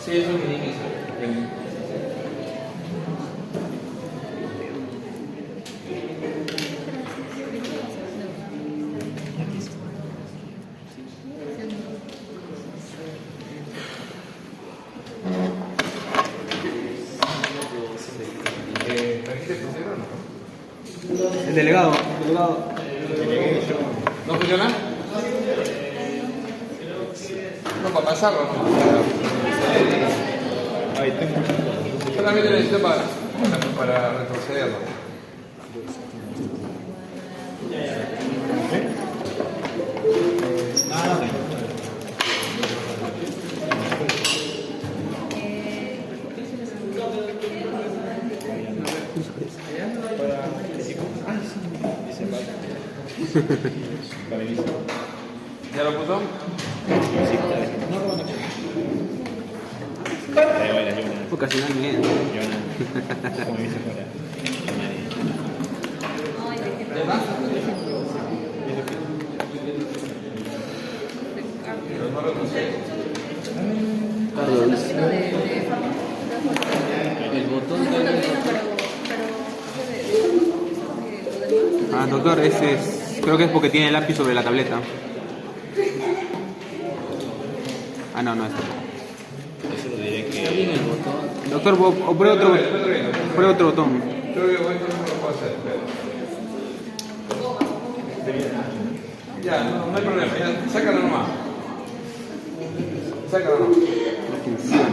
Sí, eso minimiza. ¿Trajiste tu cero o no? El delegado. ¿No funciona? No, para pasarlo, ¿no? Ahí tengo. Solamente necesito para retrocederlo. ¿Ya lo puso? Ocasionalmente. ¿Ya más? Pero no retrocede. El botón de... Ah, doctor, ese es... Creo que es porque tiene el lápiz sobre la tableta. Ah, no, no es. Eso lo diré que... Doctor, pruebe otro botón. Creo que esto no lo puedo hacer. Ya, no hay problema. Ya, sácalo nomás. Sácalo nomás. No funciona.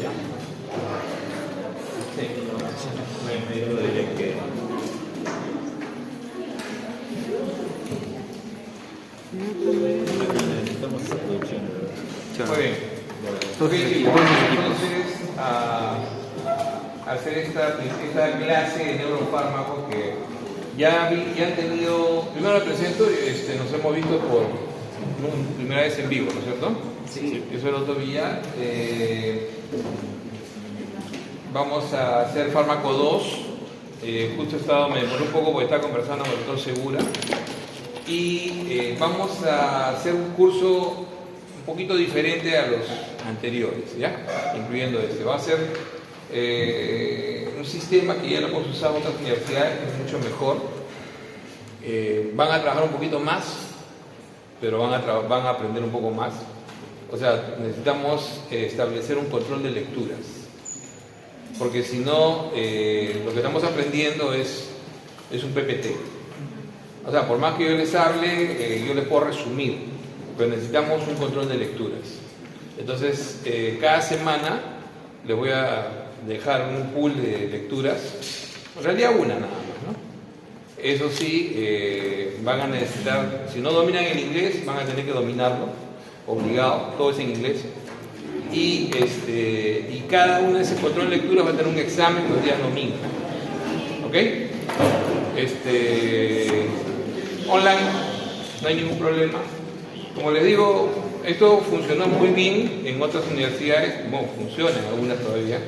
Ya. Sí. Yo lo diré que... Necesitamos esa producción. Muy bien. Entonces, a hacer esta clase de neurofármacos que ya han tenido, primero la presento, nos hemos visto por primera vez en vivo, ¿no es cierto? Sí. Yo soy el doctor Villar. Vamos a hacer fármaco 2. Justo me demoré un poco porque estaba conversando con el doctor Segura. Y vamos a hacer un curso un poquito diferente a los anteriores, ¿ya? Incluyendo este. Va a ser un sistema que ya lo hemos usado en otras universidades, que es mucho mejor. Van a trabajar un poquito más, pero van a aprender un poco más. O sea, necesitamos establecer un control de lecturas. Porque si no, lo que estamos aprendiendo es un PPT. O sea, por más que yo les hable, yo les puedo resumir, pero necesitamos un control de lecturas. Entonces, cada semana les voy a dejar un pool de lecturas, en realidad una nada más, ¿no? Eso sí, van a necesitar, si no dominan el inglés, van a tener que dominarlo, obligado, todo es en inglés. Y cada uno de esos control de lecturas va a tener un examen los días domingos. ¿Ok? Online, no hay ningún problema. Como les digo, esto funcionó muy bien en otras universidades, bueno, funciona en algunas todavía.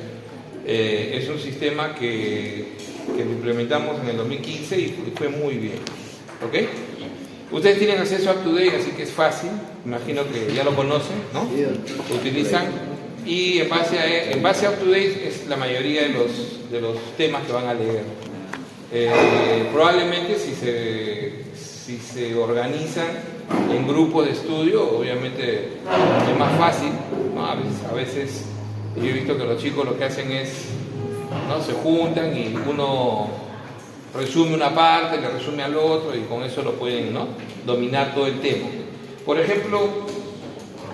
Es un sistema que lo implementamos en el 2015 y fue muy bien. ¿Ok? Ustedes tienen acceso a UpToDate, así que es fácil. Imagino que ya lo conocen, ¿no? Lo utilizan. Y en base a UpToDate es la mayoría de los temas que van a leer. Probablemente si se organizan en grupos de estudio, obviamente es más fácil, ¿no? A veces yo he visto que los chicos lo que hacen es, ¿no? Se juntan y uno resume una parte, le resume al otro y con eso lo pueden, ¿no? Dominar todo el tema. Por ejemplo,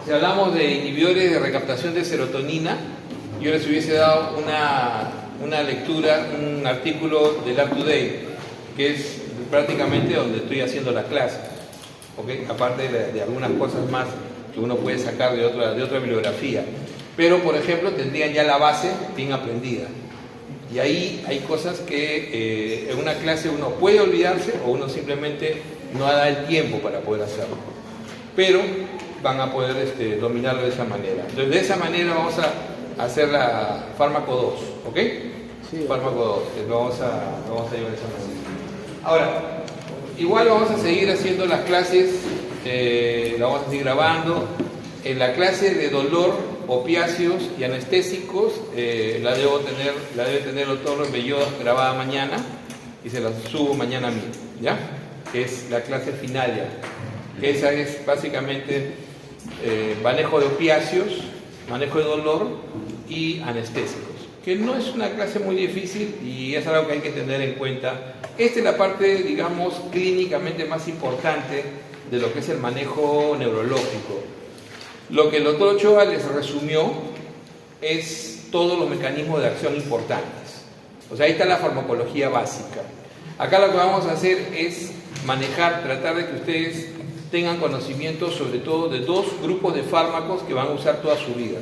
si hablamos de inhibidores de recaptación de serotonina, yo les hubiese dado una lectura, un artículo del UpToDate, que es prácticamente donde estoy haciendo la clase, ¿okay? Aparte de algunas cosas más que uno puede sacar de otra bibliografía. Pero, por ejemplo, tendrían ya la base bien aprendida. Y ahí hay cosas que en una clase uno puede olvidarse o uno simplemente no da el tiempo para poder hacerlo. Pero van a poder dominarlo de esa manera. Entonces, de esa manera vamos a hacer la fármaco 2, ¿ok? Sí. Fármaco 2, lo vamos a llevar de esa manera. Ahora, igual vamos a seguir haciendo las clases, la vamos a seguir grabando. en la clase de dolor, opiáceos y anestésicos, la debe tener el doctor Belloda grabada mañana y se la subo mañana mismo, ¿ya? Que es la clase final ya. Que esa es básicamente manejo de opiáceos, manejo de dolor y anestésicos. Que no es una clase muy difícil y es algo que hay que tener en cuenta. Esta es la parte, digamos, clínicamente más importante de lo que es el manejo neurológico. Lo que el doctor Ochoa les resumió es todos los mecanismos de acción importantes. O sea, ahí está la farmacología básica. Acá lo que vamos a hacer es manejar, tratar de que ustedes tengan conocimiento sobre todo de dos grupos de fármacos que van a usar toda su vida.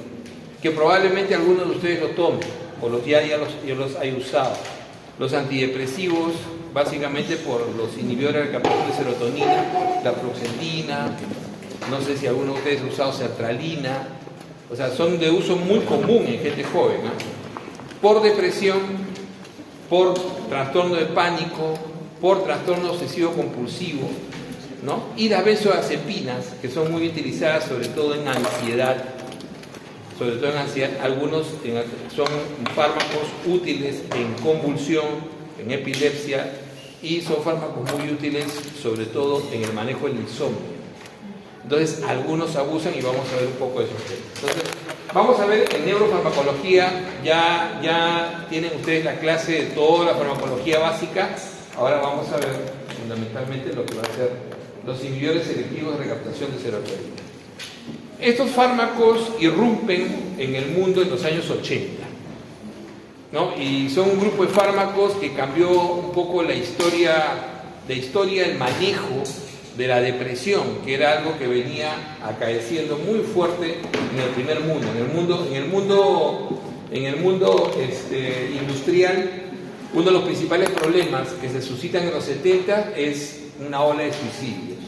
Que probablemente algunos de ustedes lo tomen o ya los haya usado. Los antidepresivos, básicamente por los inhibidores de recaptación de serotonina, la fluoxetina, no sé si alguno de ustedes ha usado sertralina, o sea, son de uso muy común en gente joven, ¿no? Por depresión, por trastorno de pánico, por trastorno obsesivo compulsivo, ¿no? Y las benzodiazepinas, que son muy utilizadas sobre todo en ansiedad, algunos son fármacos útiles en convulsión, en epilepsia, y son fármacos muy útiles sobre todo en el manejo del insomnio. Entonces, algunos abusan y vamos a ver un poco de eso. Entonces, vamos a ver en neurofarmacología, ya tienen ustedes la clase de toda la farmacología básica. Ahora vamos a ver fundamentalmente lo que va a ser los inhibidores selectivos de recaptación de serotonina. Estos fármacos irrumpen en el mundo en los años 80, ¿no? Y son un grupo de fármacos que cambió un poco la historia del manejo de la depresión, que era algo que venía acaeciendo muy fuerte en el primer mundo, en el mundo industrial. Uno de los principales problemas que se suscitan en los 70 es una ola de suicidios,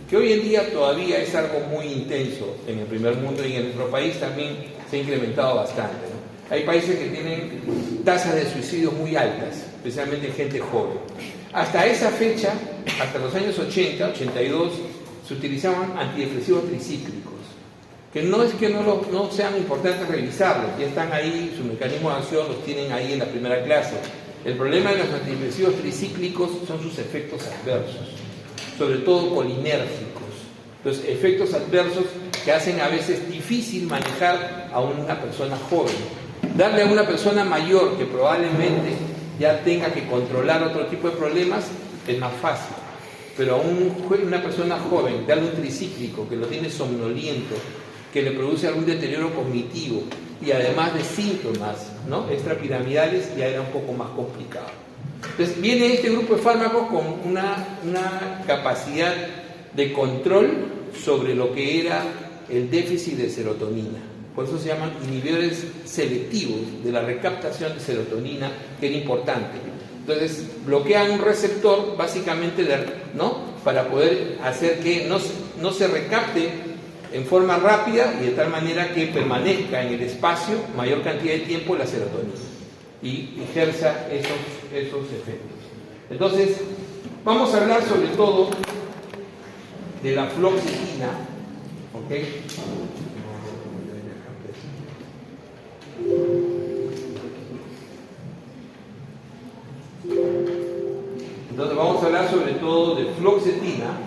que hoy en día todavía es algo muy intenso en el primer mundo y en nuestro país también se ha incrementado bastante, ¿no? Hay países que tienen tasas de suicidio muy altas, especialmente en gente joven. Hasta esa fecha, hasta los años 80, 82, se utilizaban antidepresivos tricíclicos, que no es que no sean importantes revisarlos, ya están ahí, su mecanismo de acción los tienen ahí en la primera clase. El problema de los antidepresivos tricíclicos son sus efectos adversos, sobre todo colinérgicos, los efectos adversos que hacen a veces difícil manejar a una persona joven. Darle a una persona mayor que probablemente ya tenga que controlar otro tipo de problemas es más fácil, pero a una persona joven darle un tricíclico que lo tiene somnoliento, que le produce algún deterioro cognitivo y además de síntomas, ¿no?, extrapiramidales, ya era un poco más complicado. Entonces viene este grupo de fármacos con una capacidad de control sobre lo que era el déficit de serotonina. Por eso se llaman inhibidores selectivos de la recaptación de serotonina, que era importante. Entonces bloquean un receptor básicamente, ¿no?, para poder hacer que no se recapte en forma rápida y de tal manera que permanezca en el espacio mayor cantidad de tiempo la serotonina y ejerza esos efectos. Entonces, vamos a hablar sobre todo de la fluoxetina, ¿ok? Entonces vamos a hablar sobre todo de fluoxetina.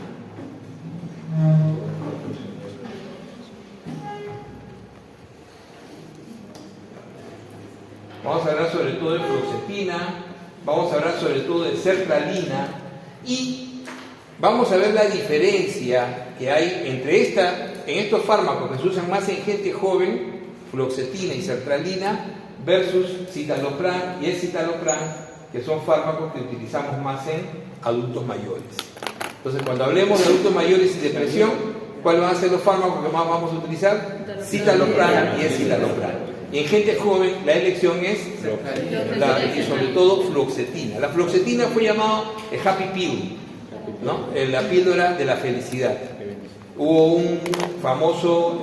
Vamos a hablar sobre todo de fluoxetina, vamos a hablar sobre todo de sertralina y vamos a ver la diferencia que hay entre en estos fármacos que se usan más en gente joven, fluoxetina y sertralina, versus citalopram y escitalopram, que son fármacos que utilizamos más en adultos mayores. Entonces, cuando hablemos de adultos mayores y depresión, ¿cuáles van a ser los fármacos que más vamos a utilizar? Citalopram y escitalopram. Y en gente joven la elección es y sobre todo fluoxetina. La fluoxetina fue llamada el happy pill, ¿no?, la píldora de la felicidad. Hubo un famoso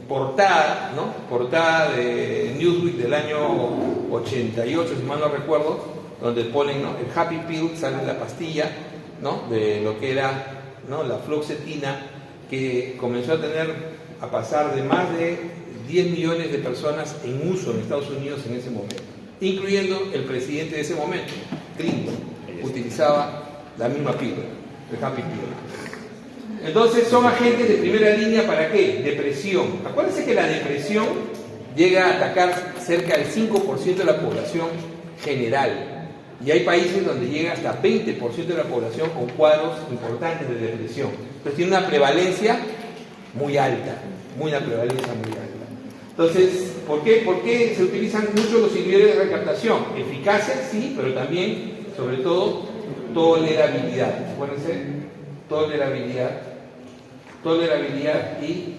portada de Newsweek del año 88, si mal no recuerdo, donde ponen, ¿no?, el happy pill, sale la pastilla, ¿no?, de lo que era, ¿no?, la fluoxetina, que comenzó a tener a pasar de más de 10 millones de personas en uso en Estados Unidos en ese momento, incluyendo el presidente de ese momento, Clinton, utilizaba la misma píldora, el Happy Pill. Entonces son agentes de primera línea ¿para qué? Depresión. Acuérdense que la depresión llega a atacar cerca del 5% de la población general. Y hay países donde llega hasta 20% de la población con cuadros importantes de depresión. Entonces tiene una prevalencia muy alta, una prevalencia muy alta. Entonces, ¿por qué se utilizan mucho los inhibidores de recaptación? Eficacia, sí, pero también, sobre todo, tolerabilidad. Acuérdense, tolerabilidad y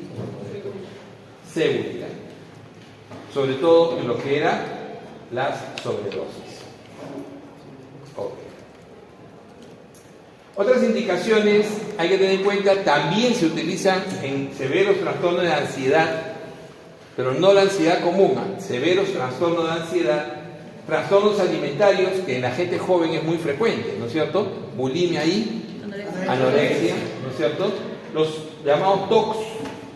seguridad. Sobre todo en lo que eran las sobredosis. Okay. Otras indicaciones hay que tener en cuenta, también se utilizan en severos trastornos de ansiedad, pero no la ansiedad común, severos trastornos de ansiedad, trastornos alimentarios que en la gente joven es muy frecuente, ¿no es cierto? Bulimia y anorexia, ¿no es cierto? Los llamados TOCs,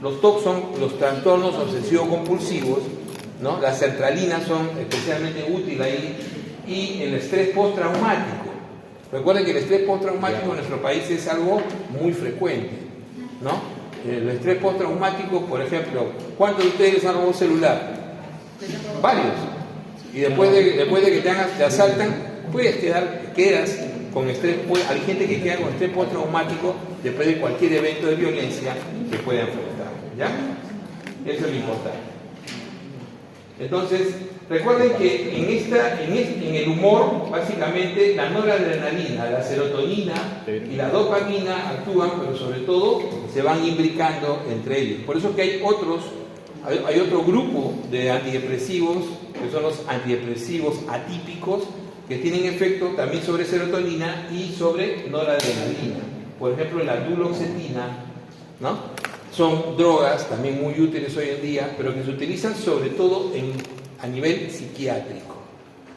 los TOCs son los trastornos obsesivos-compulsivos, ¿no? Las sertralinas son especialmente útiles ahí, y el estrés postraumático. Recuerden que el estrés postraumático en nuestro país es algo muy frecuente, ¿no? El estrés postraumático, por ejemplo, ¿cuántos de ustedes han robado un celular? Varios. Y después de que te asaltan, quedas con estrés. Hay gente que queda con estrés postraumático después de cualquier evento de violencia que pueda enfrentar, ¿ya? Eso es lo importante. Entonces, recuerden que en el humor, básicamente, la noradrenalina, la serotonina y la dopamina actúan, pero sobre todo se van imbricando entre ellos. Por eso que hay otro grupo de antidepresivos, que son los antidepresivos atípicos, que tienen efecto también sobre serotonina y sobre noradrenalina. Por ejemplo, la duloxetina, ¿no? Son drogas también muy útiles hoy en día, pero que se utilizan sobre todo a nivel psiquiátrico,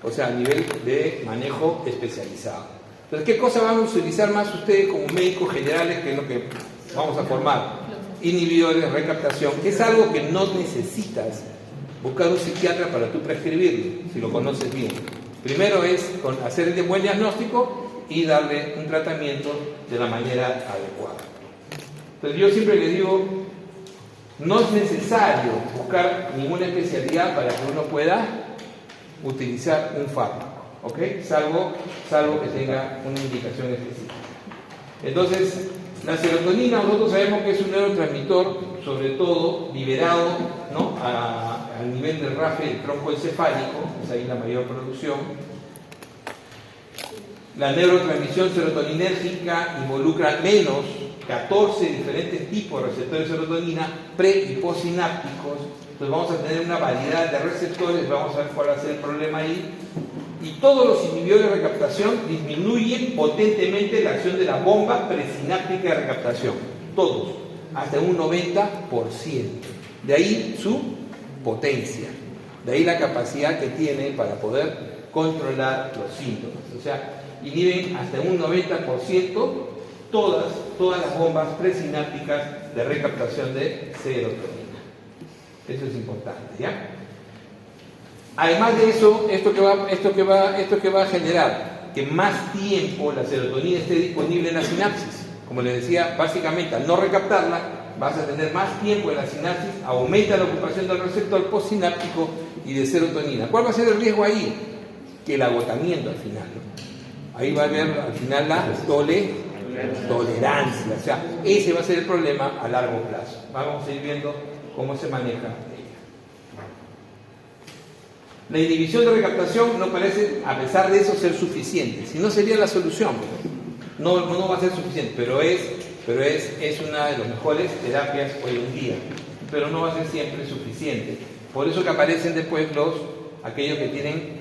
o sea, a nivel de manejo especializado. Entonces, ¿qué cosa van a utilizar más ustedes como médicos generales, que es lo que vamos a formar? Inhibidores de recaptación, que es algo que no necesitas buscar un psiquiatra para tú prescribirlo, si lo conoces bien. Primero es hacer el buen diagnóstico y darle un tratamiento de la manera adecuada. Entonces yo siempre les digo, no es necesario buscar ninguna especialidad para que uno pueda utilizar un fármaco, ¿ok? Salvo que tenga una indicación específica. Entonces, la serotonina nosotros sabemos que es un neurotransmisor, sobre todo liberado, ¿no? a nivel del RAFE, el tronco encefálico, es ahí la mayor producción. La neurotransmisión serotoninérgica involucra al menos 14 diferentes tipos de receptores de serotonina pre- y postsinápticos. Entonces vamos a tener una variedad de receptores, vamos a ver cuál va a ser el problema ahí. Y todos los inhibidores de recaptación disminuyen potentemente la acción de la bomba presináptica de recaptación. Todos, hasta un 90%. De ahí su potencia. De ahí la capacidad que tiene para poder controlar los síntomas. O sea, inhiben hasta un 90% todas las bombas presinápticas de recaptación de serotonina. Eso es importante, ¿ya? Además de eso, esto que va a generar que más tiempo la serotonina esté disponible en la sinapsis. Como les decía, básicamente al no recaptarla, vas a tener más tiempo en la sinapsis, aumenta la ocupación del receptor postsináptico y de serotonina. ¿Cuál va a ser el riesgo ahí? Que el agotamiento al final, ¿no? Ahí va a haber al final la tolerancia, o sea, ese va a ser el problema a largo plazo. Vamos a ir viendo cómo se maneja ella. La inhibición de recaptación no parece, a pesar de eso, ser suficiente. Si no, sería la solución. No va a ser suficiente, pero es una de las mejores terapias hoy en día. Pero no va a ser siempre suficiente. Por eso que aparecen después aquellos que tienen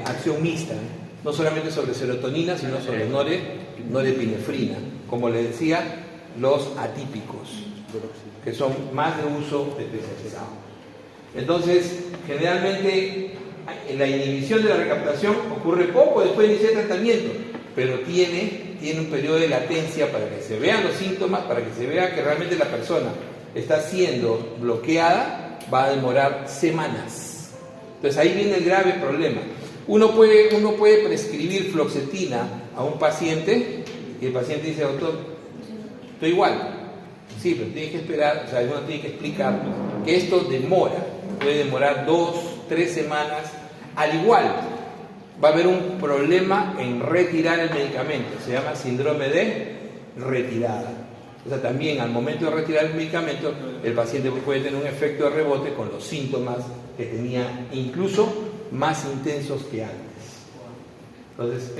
acción mixta, no solamente sobre serotonina, sino sobre norepinefrina, como les decía, los atípicos, que son más de uso especializado. Entonces, generalmente la inhibición de la recaptación ocurre poco después de iniciar el tratamiento, pero tiene un periodo de latencia para que se vean los síntomas, para que se vea que realmente la persona está siendo bloqueada, va a demorar semanas. Entonces ahí viene el grave problema. Uno puede prescribir fluoxetina a un paciente y el paciente dice, doctor, estoy igual. Sí, pero tiene que esperar, o sea, uno tiene que explicar que esto demora, puede demorar 2, 3 semanas. Al igual, va a haber un problema en retirar el medicamento, se llama síndrome de retirada. O sea, también al momento de retirar el medicamento, el paciente puede tener un efecto de rebote con los síntomas que tenía, incluso más intensos que antes. Entonces,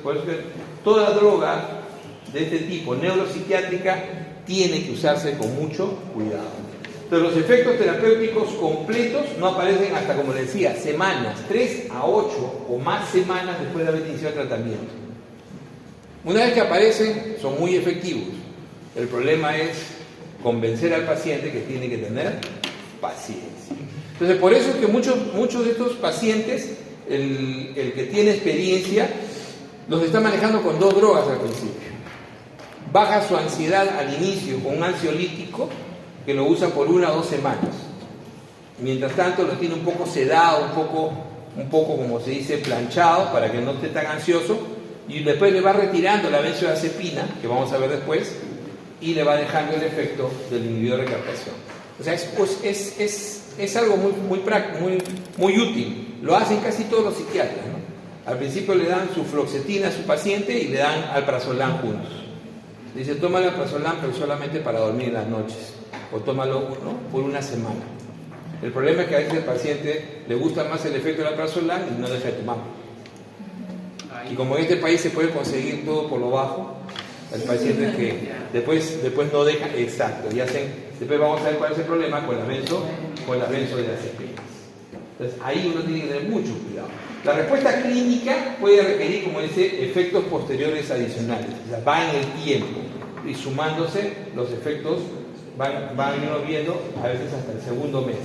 por eso que toda droga de este tipo, neuropsiquiátrica, tiene que usarse con mucho cuidado. Entonces, los efectos terapéuticos completos no aparecen hasta, como les decía, semanas, 3 a 8 o más semanas después de haber iniciado el tratamiento. Una vez que aparecen, son muy efectivos. El problema es convencer al paciente que tiene que tener paciencia. Entonces, por eso es que muchos de estos pacientes, el que tiene experiencia, los está manejando con 2 drogas al principio. Baja su ansiedad al inicio con un ansiolítico que lo usa por 1 o 2 semanas. Mientras tanto, lo tiene un poco sedado, un poco como se dice, planchado, para que no esté tan ansioso, y después le va retirando la benzodiazepina, que vamos a ver después, y le va dejando el efecto del inhibidor de captación. O sea, es algo muy útil. Lo hacen casi todos los psiquiatras, ¿no? Al principio le dan su fluoxetina a su paciente y le dan alprazolam juntos. Dice, tómalo alprazolam, pero solamente para dormir en las noches. O tómalo, ¿no?, por 1 semana. El problema es que a veces al paciente le gusta más el efecto del alprazolam y no deja de tomarlo. Y como en este país se puede conseguir todo por lo bajo, el paciente que después no deja, exacto, y después vamos a ver cuál es el problema con las benzodiazepinas. Entonces ahí uno tiene que tener mucho cuidado. La respuesta clínica puede requerir, como dice, efectos posteriores adicionales, o sea, va en el tiempo, y sumándose los efectos van uno viendo a veces hasta el segundo mes.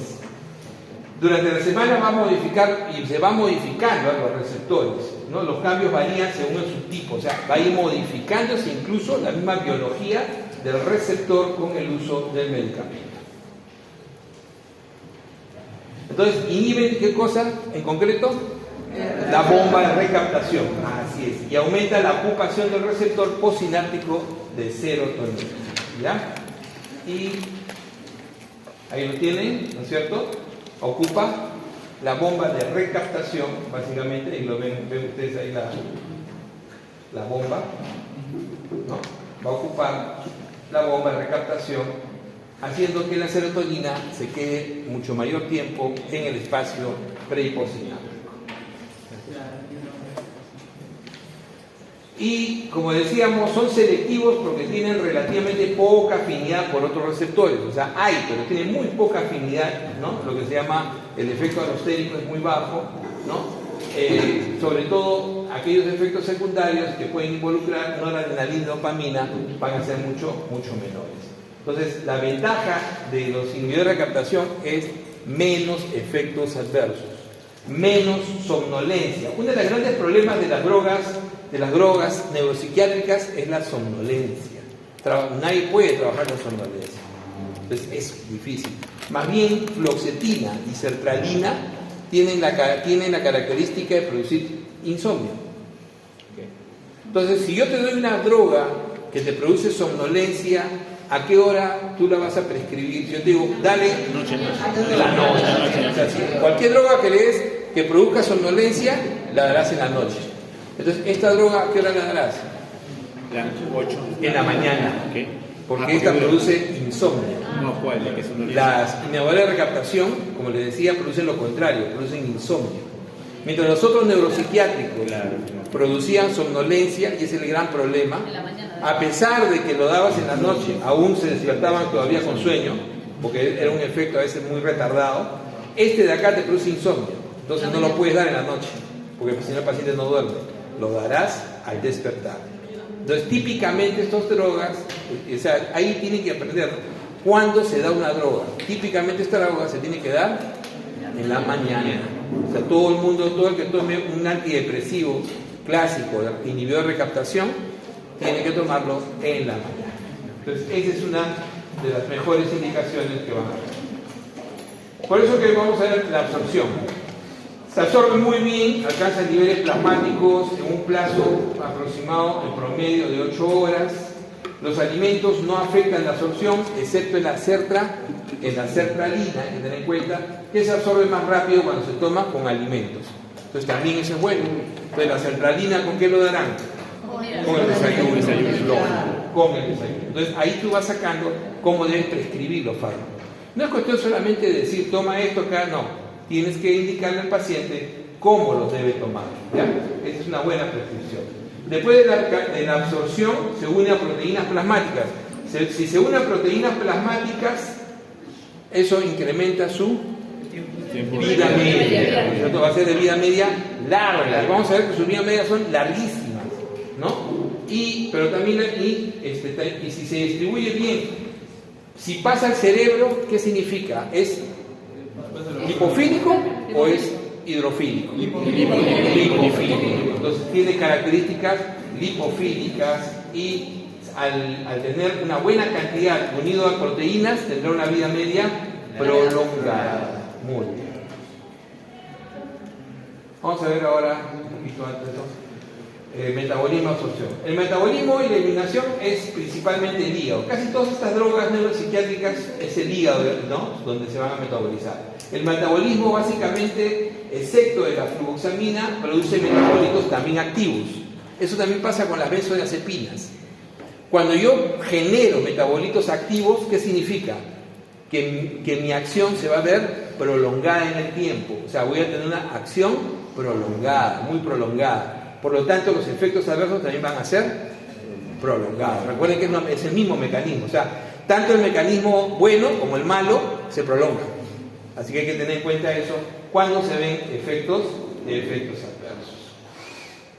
Durante la semana va a modificar y se va modificando los receptores, ¿no? Los cambios varían según el subtipo, o sea, va a ir modificándose incluso la misma biología del receptor con el uso del medicamento. Entonces, ¿inhiben qué cosa en concreto? La bomba de recaptación, así es, y aumenta la ocupación del receptor postsináptico de serotonina, ¿ya? Y ahí lo tienen, ¿no es cierto? Ocupa la bomba de recaptación, básicamente, y lo ven ustedes ahí la bomba, ¿no? Va a ocupar la bomba de recaptación, haciendo que la serotonina se quede mucho mayor tiempo en el espacio pre y postsináptico. Y, como decíamos, son selectivos porque tienen relativamente poca afinidad por otros receptores. O sea, hay, pero tienen muy poca afinidad, ¿no? Lo que se llama el efecto alostérico es muy bajo, ¿no? Sobre todo, aquellos efectos secundarios que pueden involucrar noradrenalina y dopamina van a ser mucho menores. Entonces, la ventaja de los inhibidores de captación es menos efectos adversos, menos somnolencia. Uno de los grandes problemas de las drogas neuropsiquiátricas es la somnolencia. Nadie puede trabajar con somnolencia. Entonces es difícil. Más bien, fluoxetina y sertralina tienen la característica de producir insomnio. Entonces, si yo te doy una droga que te produce somnolencia, ¿a qué hora tú la vas a prescribir? Yo te digo, dale la noche. O sea, si cualquier droga que le des que produzca somnolencia, la darás en la noche. Entonces, ¿esta droga a qué hora la darás? Las 8. En la mañana. ¿Qué? Porque esta produce insomnio. No, ¿cuál? La que son Las inhibidores de recaptación, como les decía, producen lo contrario, producen insomnio. Mientras los otros neuropsiquiátricos producían somnolencia, y ese es el gran problema, a pesar de que lo dabas en la noche, aún se despertaban todavía con sueño, porque era un efecto a veces muy retardado. Este de acá te produce insomnio, entonces no lo puedes dar en la noche, porque si no el paciente no duerme, lo darás al despertar. Entonces, típicamente estas drogas, o sea, ahí tienen que aprender cuándo se da una droga. Típicamente esta droga se tiene que dar en la mañana. O sea, todo el que tome un antidepresivo clásico, inhibidor de recaptación, tiene que tomarlo en la mañana. Entonces, esa es una de las mejores indicaciones que van a haber. Por eso que vamos a ver la absorción. Se absorbe muy bien, alcanza niveles plasmáticos en un plazo aproximado en promedio de 8 horas. Los alimentos no afectan la absorción, excepto en la sertralina, hay que tener en cuenta que se absorbe más rápido cuando se toma con alimentos. Entonces también eso es bueno. Entonces la sertralina, ¿con qué lo darán? Con el desayuno. Con el desayuno. Entonces ahí tú vas sacando cómo debes prescribir los fármacos. No es cuestión solamente de decir, toma esto acá, no. Tienes que indicarle al paciente cómo los debe tomar. ¿Ya? Esa es una buena prescripción. Después de la absorción, se une a proteínas plasmáticas. Si se une a proteínas plasmáticas, eso incrementa su vida media. Esto va a ser de vida media larga. Y vamos a ver que sus vidas medias son larguísimas, ¿no? Pero también y si se distribuye bien, si pasa al cerebro, ¿qué significa? ¿Es lipofílico o es hidrofílico? Lipofílico. Entonces tiene características lipofílicas y al tener una buena cantidad unido a proteínas tendrá una vida media prolongada. Muy bien. Vamos a ver ahora un poquito antes, ¿no? Metabolismo, absorción. El metabolismo y la eliminación es principalmente el hígado. Casi todas estas drogas neuropsiquiátricas es el hígado, ¿no? Donde se van a metabolizar. El metabolismo básicamente, excepto de la fluvoxamina, produce metabolitos también activos. Eso también pasa con las benzodiazepinas. Cuando yo genero metabolitos activos, ¿qué significa? Que mi acción se va a ver prolongada en el tiempo. O sea, voy a tener una acción prolongada, muy prolongada. Por lo tanto, los efectos adversos también van a ser prolongados. Recuerden que es el mismo mecanismo. O sea, tanto el mecanismo bueno como el malo se prolongan. Así que hay que tener en cuenta eso cuando se ven efectos adversos.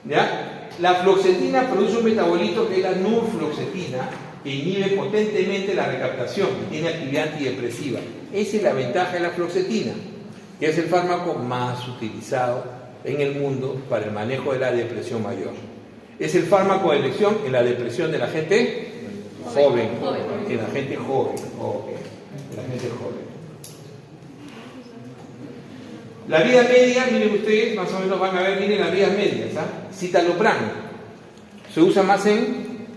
¿Ya? La fluoxetina produce un metabolito que es la norfluoxetina, que inhibe potentemente la recaptación, que tiene actividad antidepresiva. Esa es la ventaja de la fluoxetina, que es el fármaco más utilizado en el mundo para el manejo de la depresión mayor. Es el fármaco de elección en la depresión de la gente joven. En la gente joven. En la gente joven. La vida media, miren ustedes, más o menos van a ver, miren las vidas medias. Citalopram se usa más en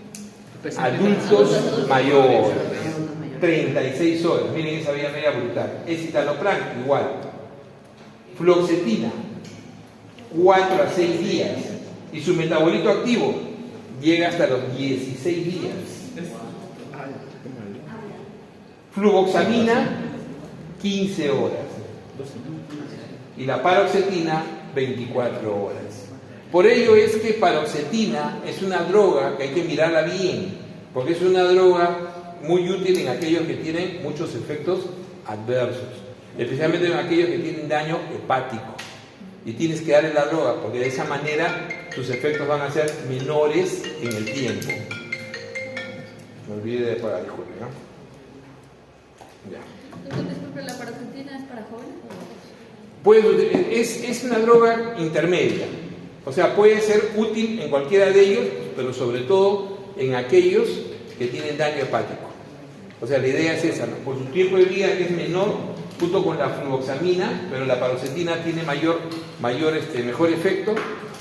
adultos mayores. 36 horas, miren esa vida media brutal. El citalopram igual. Fluoxetina 4 a 6 días y su metabolito activo llega hasta los 16 días. Fluvoxamina 15 horas y la paroxetina 24 horas. Por ello es que paroxetina es una droga que hay que mirarla bien, porque es una droga muy útil en aquellos que tienen muchos efectos adversos, especialmente en aquellos que tienen daño hepático. Y tienes que darle la droga, porque de esa manera sus efectos van a ser menores en el tiempo. Me olvidé de apagar, disculpe, ¿no? Ya. Entonces, disculpe, ¿la paroxetina es para jóvenes? Pues es una droga intermedia. O sea, puede ser útil en cualquiera de ellos, pero sobre todo en aquellos que tienen daño hepático. O sea, la idea es esa, ¿no? Por su tiempo de vida que es menor, junto con la fluvoxamina, pero la paroxetina tiene mejor efecto.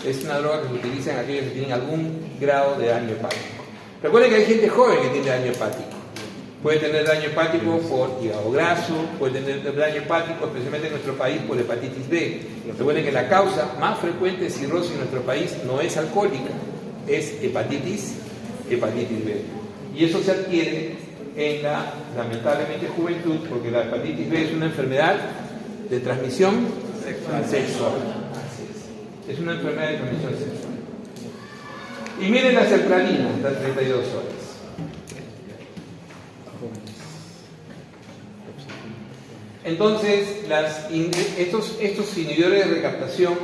Es una droga que se utiliza en aquellos que tienen algún grado de daño hepático. Recuerden que hay gente joven que tiene daño hepático. Puede tener daño hepático por hígado graso, puede tener daño hepático, especialmente en nuestro país, por hepatitis B. Recuerden que la causa más frecuente de cirrosis en nuestro país no es alcohólica, es hepatitis B. Y eso se adquiere en la, lamentablemente, juventud, porque la hepatitis B es una enfermedad de transmisión sexual. Es una enfermedad de transmisión sexual. Y miren la sertralina, las 32 horas. Entonces, estos inhibidores de recaptación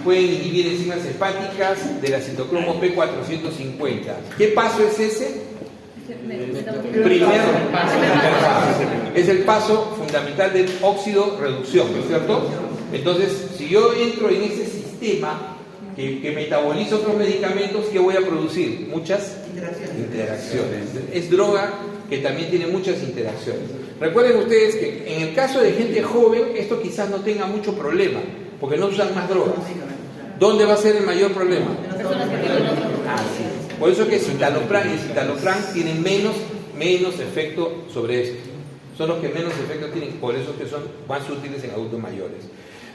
pueden inhibir enzimas hepáticas de la citocromo P450. ¿Qué paso es ese? Primer paso. Es el paso fundamental del óxido reducción, ¿no es cierto? Entonces, si yo entro en ese sistema que metaboliza otros medicamentos, ¿qué voy a producir? Muchas interacciones. Es droga que también tiene muchas interacciones. Recuerden ustedes que en el caso de gente joven, esto quizás no tenga mucho problema, porque no usan más drogas. ¿Dónde va a ser el mayor problema? Personas que tienen otros. Así es. Por eso que citalopram y el citalopram tienen menos efecto sobre esto. Son los que menos efecto tienen, por eso que son más útiles en adultos mayores.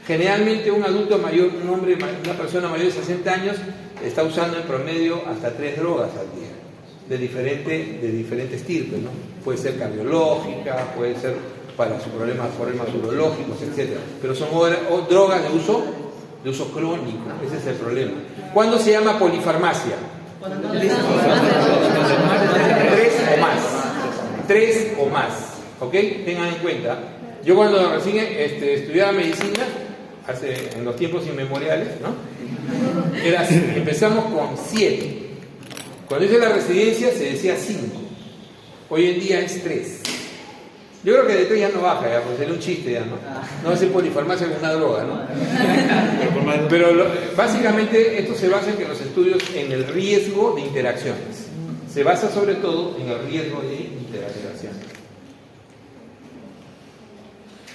Generalmente un adulto mayor, una persona mayor de 60 años, está usando en promedio hasta 3 drogas al día, de diferentes tipos, ¿no? Puede ser cardiológica, puede ser para sus problemas urológicos, etc. Pero son drogas de uso crónico, ese es el problema. ¿Cuándo se llama polifarmacia? 3 o más, ¿ok? Tengan en cuenta. Yo cuando recién estudiaba medicina, en los tiempos inmemoriales, ¿no? Empezamos con 7. Cuando hice la residencia se decía 5. Hoy en día es 3. Yo creo que de 3 ya no baja, ya, pues sería un chiste ya, ¿no? No va a ser polifarmacia con una droga, ¿no? Pero básicamente esto se basa en que los estudios en el riesgo de interacciones. Se basa sobre todo en el riesgo de interacciones.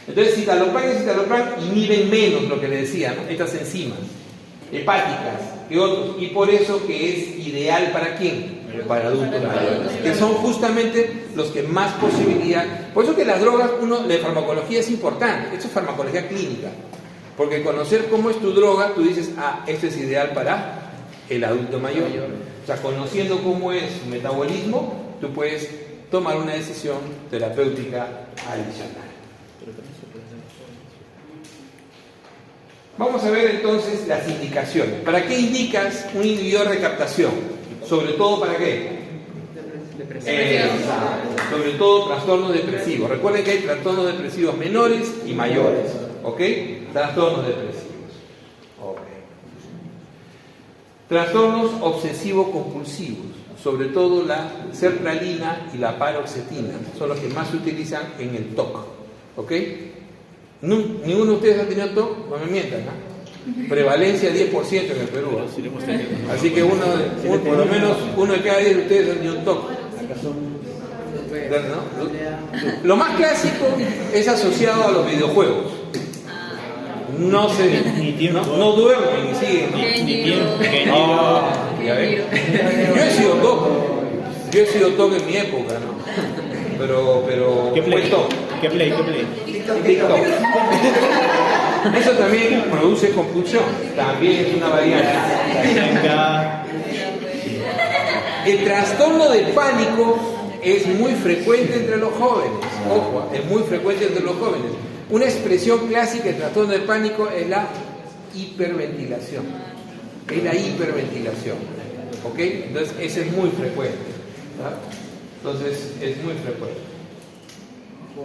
Entonces, citalopram y citalopram inhiben menos lo que le decía, ¿no? Estas enzimas hepáticas que otros, y por eso que es ideal para quién, para adultos mayores, que son justamente los que más posibilidad. Por eso que las drogas, la farmacología es importante. Esto es farmacología clínica, porque conocer cómo es tu droga, tú dices, esto es ideal para el adulto mayor. O sea, conociendo cómo es su metabolismo, tú puedes tomar una decisión terapéutica adicional. Vamos a ver entonces las indicaciones. ¿Para qué indicas un inhibidor de captación? Sobre todo, ¿para qué? Sobre todo trastornos depresivos. Recuerden que hay trastornos depresivos menores y mayores. ¿Ok? Trastornos depresivos. Ok. Trastornos obsesivo-compulsivos. Sobre todo la sertralina y la paroxetina. Son los que más se utilizan en el TOC. ¿Ok? ¿Ninguno de ustedes ha tenido TOC? No me mientan, ¿no? Prevalencia 10% en el Perú. Así que por lo menos uno de cada 10 de ustedes ha tenido un TOC. ¿No? Lo más clásico es asociado a los videojuegos. No duermen y siguen. Ya ven. Yo he sido TOC en mi época, ¿no? Pero ¿Qué play? ¿Qué play? TikTok. Eso también produce compulsión, también es una variante. El trastorno de pánico es muy frecuente entre los jóvenes. Ojo, es muy frecuente entre los jóvenes. Una expresión clásica del trastorno de pánico es la hiperventilación. Es la hiperventilación. ¿Ok? Entonces, ese es muy frecuente. ¿Verdad? Entonces, es muy frecuente.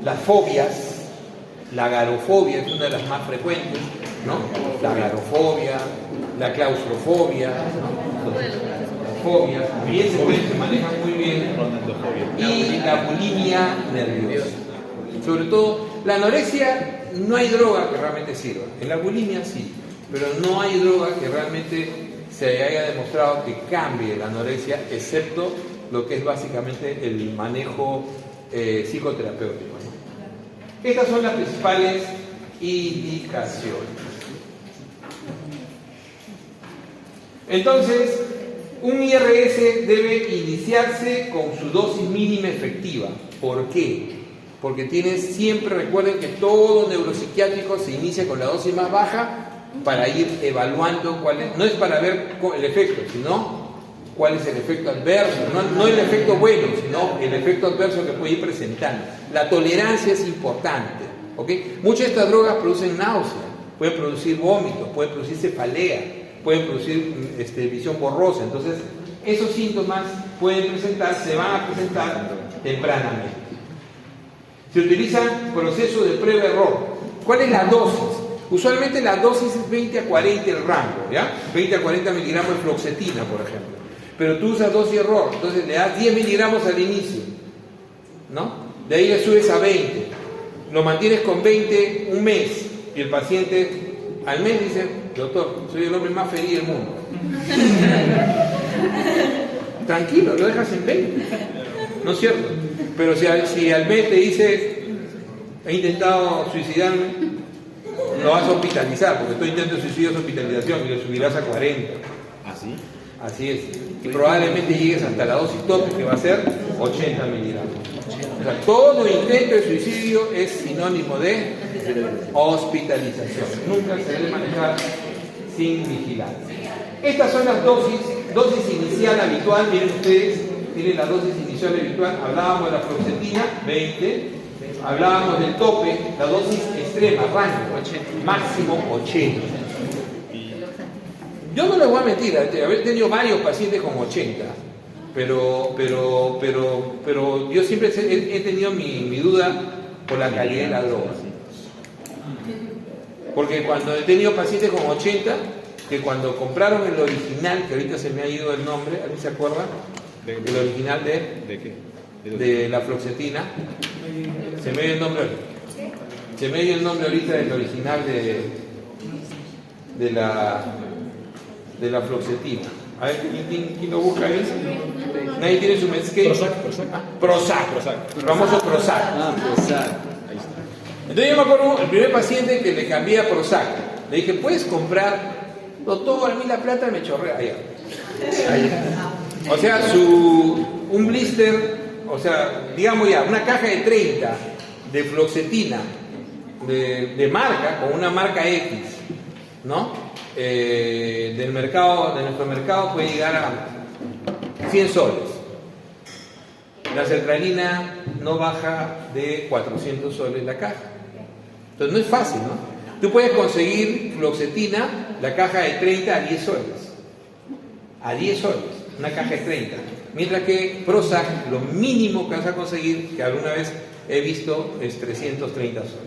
Las fobias. La agorafobia es una de las más frecuentes, ¿no? La agorafobia, la claustrofobia, ¿no? Las fobias, bien se manejan muy bien. Y la bulimia nerviosa. Sobre todo, la anorexia, no hay droga que realmente sirva. En la bulimia sí, pero no hay droga que realmente se haya demostrado que cambie la anorexia, excepto lo que es básicamente el manejo psicoterapéutico, ¿no? Estas son las principales indicaciones. Entonces, un IRS debe iniciarse con su dosis mínima efectiva. ¿Por qué? Porque recuerden que todo neuropsiquiátrico se inicia con la dosis más baja para ir evaluando no es para ver el efecto, sino cuál es el efecto adverso, no el efecto bueno, sino el efecto adverso que puede ir presentando. La tolerancia es importante, ¿ok? Muchas de estas drogas producen náusea, pueden producir vómitos, pueden producir cefalea, pueden producir visión borrosa. Entonces, esos síntomas se van a presentar tempranamente. Se utilizan procesos de prueba-error. ¿Cuál es la dosis? Usualmente la dosis es 20 a 40 el rango, ¿ya? 20 a 40 miligramos de fluoxetina, por ejemplo. Pero tú usas dosis error, entonces le das 10 miligramos al inicio, ¿no? De ahí le subes a 20, lo mantienes con 20 un mes, y el paciente al mes dice, doctor, soy el hombre más feliz del mundo. Tranquilo, lo dejas en 20, ¿no es cierto? Pero si al mes te dice, he intentado suicidarme, lo vas a hospitalizar, porque todo intento de suicidio es hospitalización y lo subirás a 40. ¿Así? Así es. Y probablemente llegues hasta la dosis tope, que va a ser 80 miligramos. O sea, todo intento de suicidio es sinónimo de hospitalización. Nunca se debe manejar sin vigilancia. Estas son las dosis inicial habitual. Miren ustedes, tienen la dosis inicial habitual. Hablábamos de la fluoxetina, 20. Hablábamos del tope, la dosis extrema, rango, máximo 80. Yo no les voy a mentir, haber tenido varios pacientes con 80, pero yo siempre he tenido mi duda por la calidad de la droga. Porque cuando he tenido pacientes con 80, que cuando compraron el original, que ahorita se me ha ido el nombre, ¿alguien se acuerda? El original ¿De qué? de la fluoxetina. Se me dio el nombre ahorita. Se me dio el nombre ahorita del original de la fluoxetina. A ver, ¿quién lo busca ahí? ¿Nadie tiene su Medscape? Prozac. El famoso Prozac. Prozac. Ahí está. Entonces yo me acuerdo, el primer paciente que le cambié a Prozac, le dije, ¿puedes comprar? Doctor, a mí la plata me chorrea. Allá. O sea, un blister, o sea, digamos ya, una caja de 30 de fluoxetina de marca, con una marca X, ¿no? Del mercado, de nuestro mercado puede llegar a 100 soles. La sertralina no baja de 400 soles la caja. Entonces no es fácil, ¿no? Tú puedes conseguir fluoxetina, la caja de 30 a 10 soles. A 10 soles, una caja de 30. Mientras que Prozac, lo mínimo que vas a conseguir, que alguna vez he visto, es 330 soles.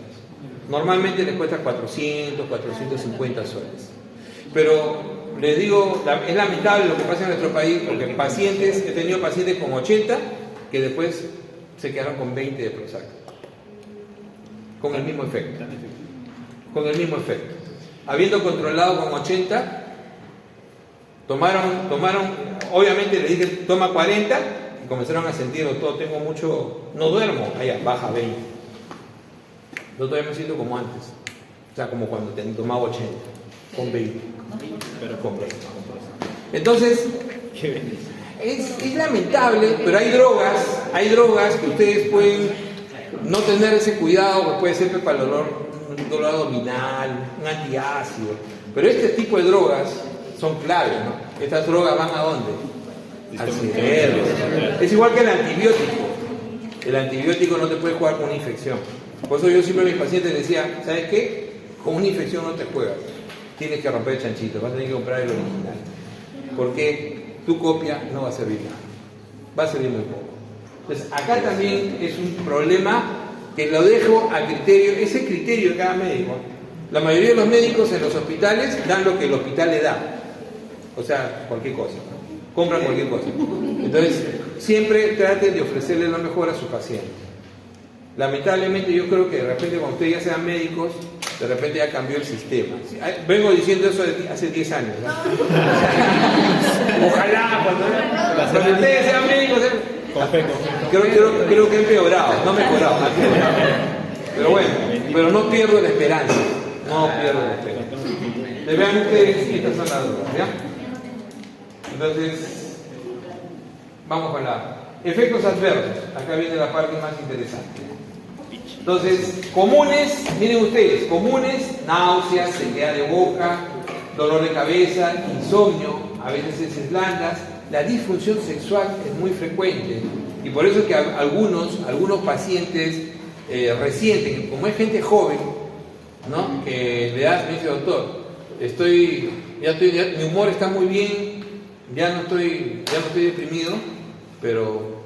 Normalmente les cuesta 400, 450 soles. Pero les digo, es lamentable lo que pasa en nuestro país, porque he tenido pacientes con 80 que después se quedaron con 20 de Prozac. Con el mismo efecto. Con el mismo efecto. Habiendo controlado con 80, tomaron, obviamente le dije, toma 40, y comenzaron a sentir, doctor, tengo mucho, no duermo, allá, baja 20. Yo todavía me siento como antes, o sea, como cuando tomaba 80, con 20. Pero con 20. Entonces, es lamentable, pero hay drogas que ustedes pueden no tener ese cuidado, que puede ser para el dolor abdominal, un antiácido, pero este tipo de drogas son claves, ¿no? Estas drogas van ¿a dónde? Al cerebro. Es igual que el antibiótico. El antibiótico no te puede jugar con una infección. Por eso yo siempre a mis pacientes les decía, ¿sabes qué? Con una infección no te juegas. Tienes que romper el chanchito, vas a tener que comprar el original. Porque tu copia no va a servir nada. Va a servir muy poco. Entonces, acá también es un problema que lo dejo a criterio, ese criterio de cada médico. La mayoría de los médicos en los hospitales dan lo que el hospital le da. O sea, cualquier cosa, ¿no? Compran cualquier cosa. Entonces, siempre traten de ofrecerle lo mejor a sus pacientes. Lamentablemente, yo creo que de repente cuando ustedes ya sean médicos, de repente ya cambió el sistema. Vengo diciendo eso hace 10 años, ¿no? Ojalá, cuando ustedes sean médicos, creo que he empeorado, no mejorado, ha empeorado. Pero bueno, pero no pierdo la esperanza. No pierdo la esperanza. Vean ustedes, estas son las drogas, ¿ya? Entonces, vamos con efectos adversos. Acá viene la parte más interesante. Entonces, comunes, miren ustedes, comunes, náuseas, sequedad de boca, dolor de cabeza, insomnio, a veces heces blandas. La disfunción sexual es muy frecuente y por eso es que algunos pacientes recientes, como es gente joven, ¿no? Que le das, me dice, doctor, mi humor está muy bien, ya no estoy deprimido, pero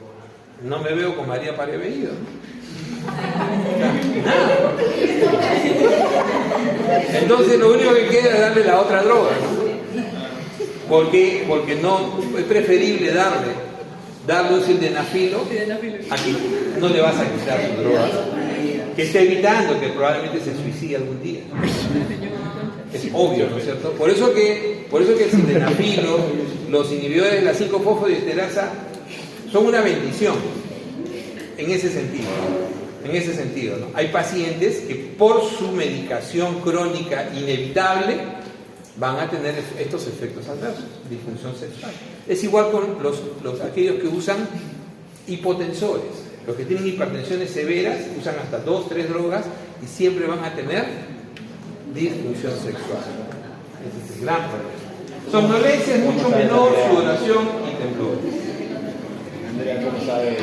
no me veo con María Pareveído, ¿no? Nada. Entonces lo único que queda es darle la otra droga, ¿no? Porque no es preferible darle un sildenafilo. Aquí no le vas a quitar su droga, que está evitando que probablemente se suicide algún día. Es obvio, ¿no es cierto? Por eso que el sildenafilo, los inhibidores de la 5-fosfodiesterasa son una bendición. en ese sentido. En ese sentido, ¿no? Hay pacientes que por su medicación crónica inevitable van a tener estos efectos adversos, disfunción sexual. Es igual con aquellos que usan hipotensores. Los que tienen hipertensiones severas usan hasta 2, 3 drogas y siempre van a tener disfunción sexual. Ese es el gran problema. Somnolencia es mucho menor, sudoración y temblor. Andrea, ¿cómo sabes?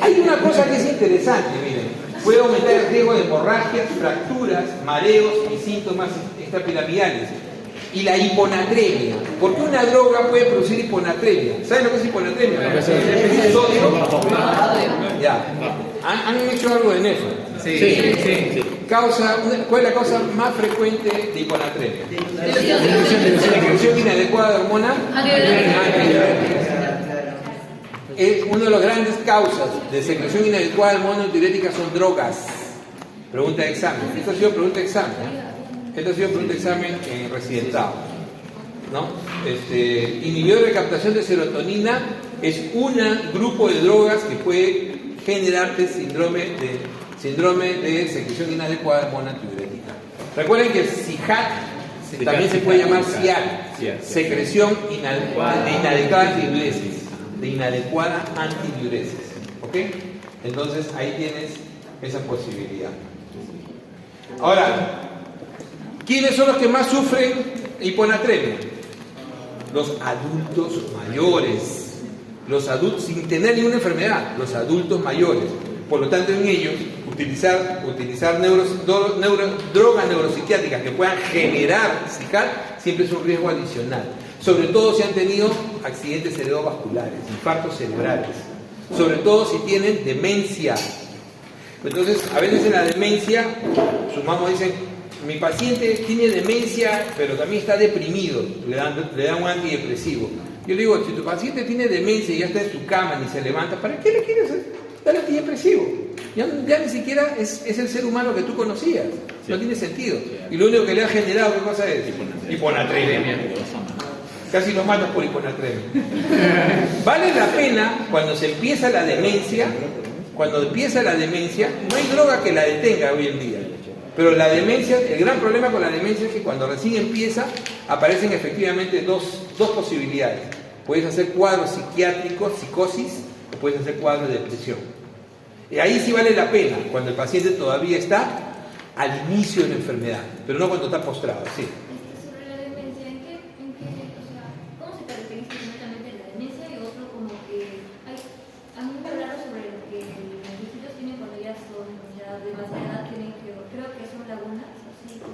Hay una cosa que es interesante, miren. Puede aumentar el riesgo de hemorragias, fracturas, mareos y síntomas extrapiramidales. Y la hiponatremia. ¿Por qué una droga puede producir hiponatremia? ¿Saben lo que es hiponatremia? ¿Sodio? Ya. ¿Han hecho algo en eso? Sí. ¿Cuál es la causa más frecuente de hiponatremia? Secreción inadecuada de hormona. Es una de las grandes causas de secreción inadecuada de hormona antidiurética son drogas. Pregunta de examen. Esta ha sido pregunta de examen. Esta ha sido pregunta de examen en residentado, ¿no? Inhibidor de captación de serotonina es un grupo de drogas que puede generarte síndrome de secreción inadecuada de hormona antidiurética. Recuerden que SIHAT también se puede llamar SIAD, secreción inadecuada antidiuresis. De inadecuada antidiuresis, ¿ok? Entonces ahí tienes esa posibilidad. Ahora, ¿quiénes son los que más sufren hiponatremia? Los adultos mayores, los adultos sin tener ninguna enfermedad, los adultos mayores. Por lo tanto, en ellos utilizar drogas neuropsiquiátricas que puedan generar SIHAT siempre es un riesgo adicional. Sobre todo si han tenido accidentes cerebrovasculares, infartos cerebrales, sobre todo si tienen demencia. Entonces, a veces en la demencia, sus mamás dicen, mi paciente tiene demencia, pero también está deprimido, le dan un antidepresivo. Yo le digo, si tu paciente tiene demencia y ya está en su cama ni se levanta, ¿para qué le quieres dar antidepresivo? Ya ni siquiera es el ser humano que tú conocías, no tiene sentido. Y lo único que le ha generado, ¿qué cosa es? Hiponatremia. Casi lo matas por hiponatremia. Vale la pena cuando se empieza la demencia, no hay droga que la detenga hoy en día. Pero la demencia, el gran problema con la demencia es que cuando recién empieza, aparecen efectivamente dos posibilidades. Puedes hacer cuadros psiquiátricos, psicosis, o puedes hacer cuadros de depresión. Y ahí sí vale la pena, cuando el paciente todavía está al inicio de la enfermedad, pero no cuando está postrado, sí.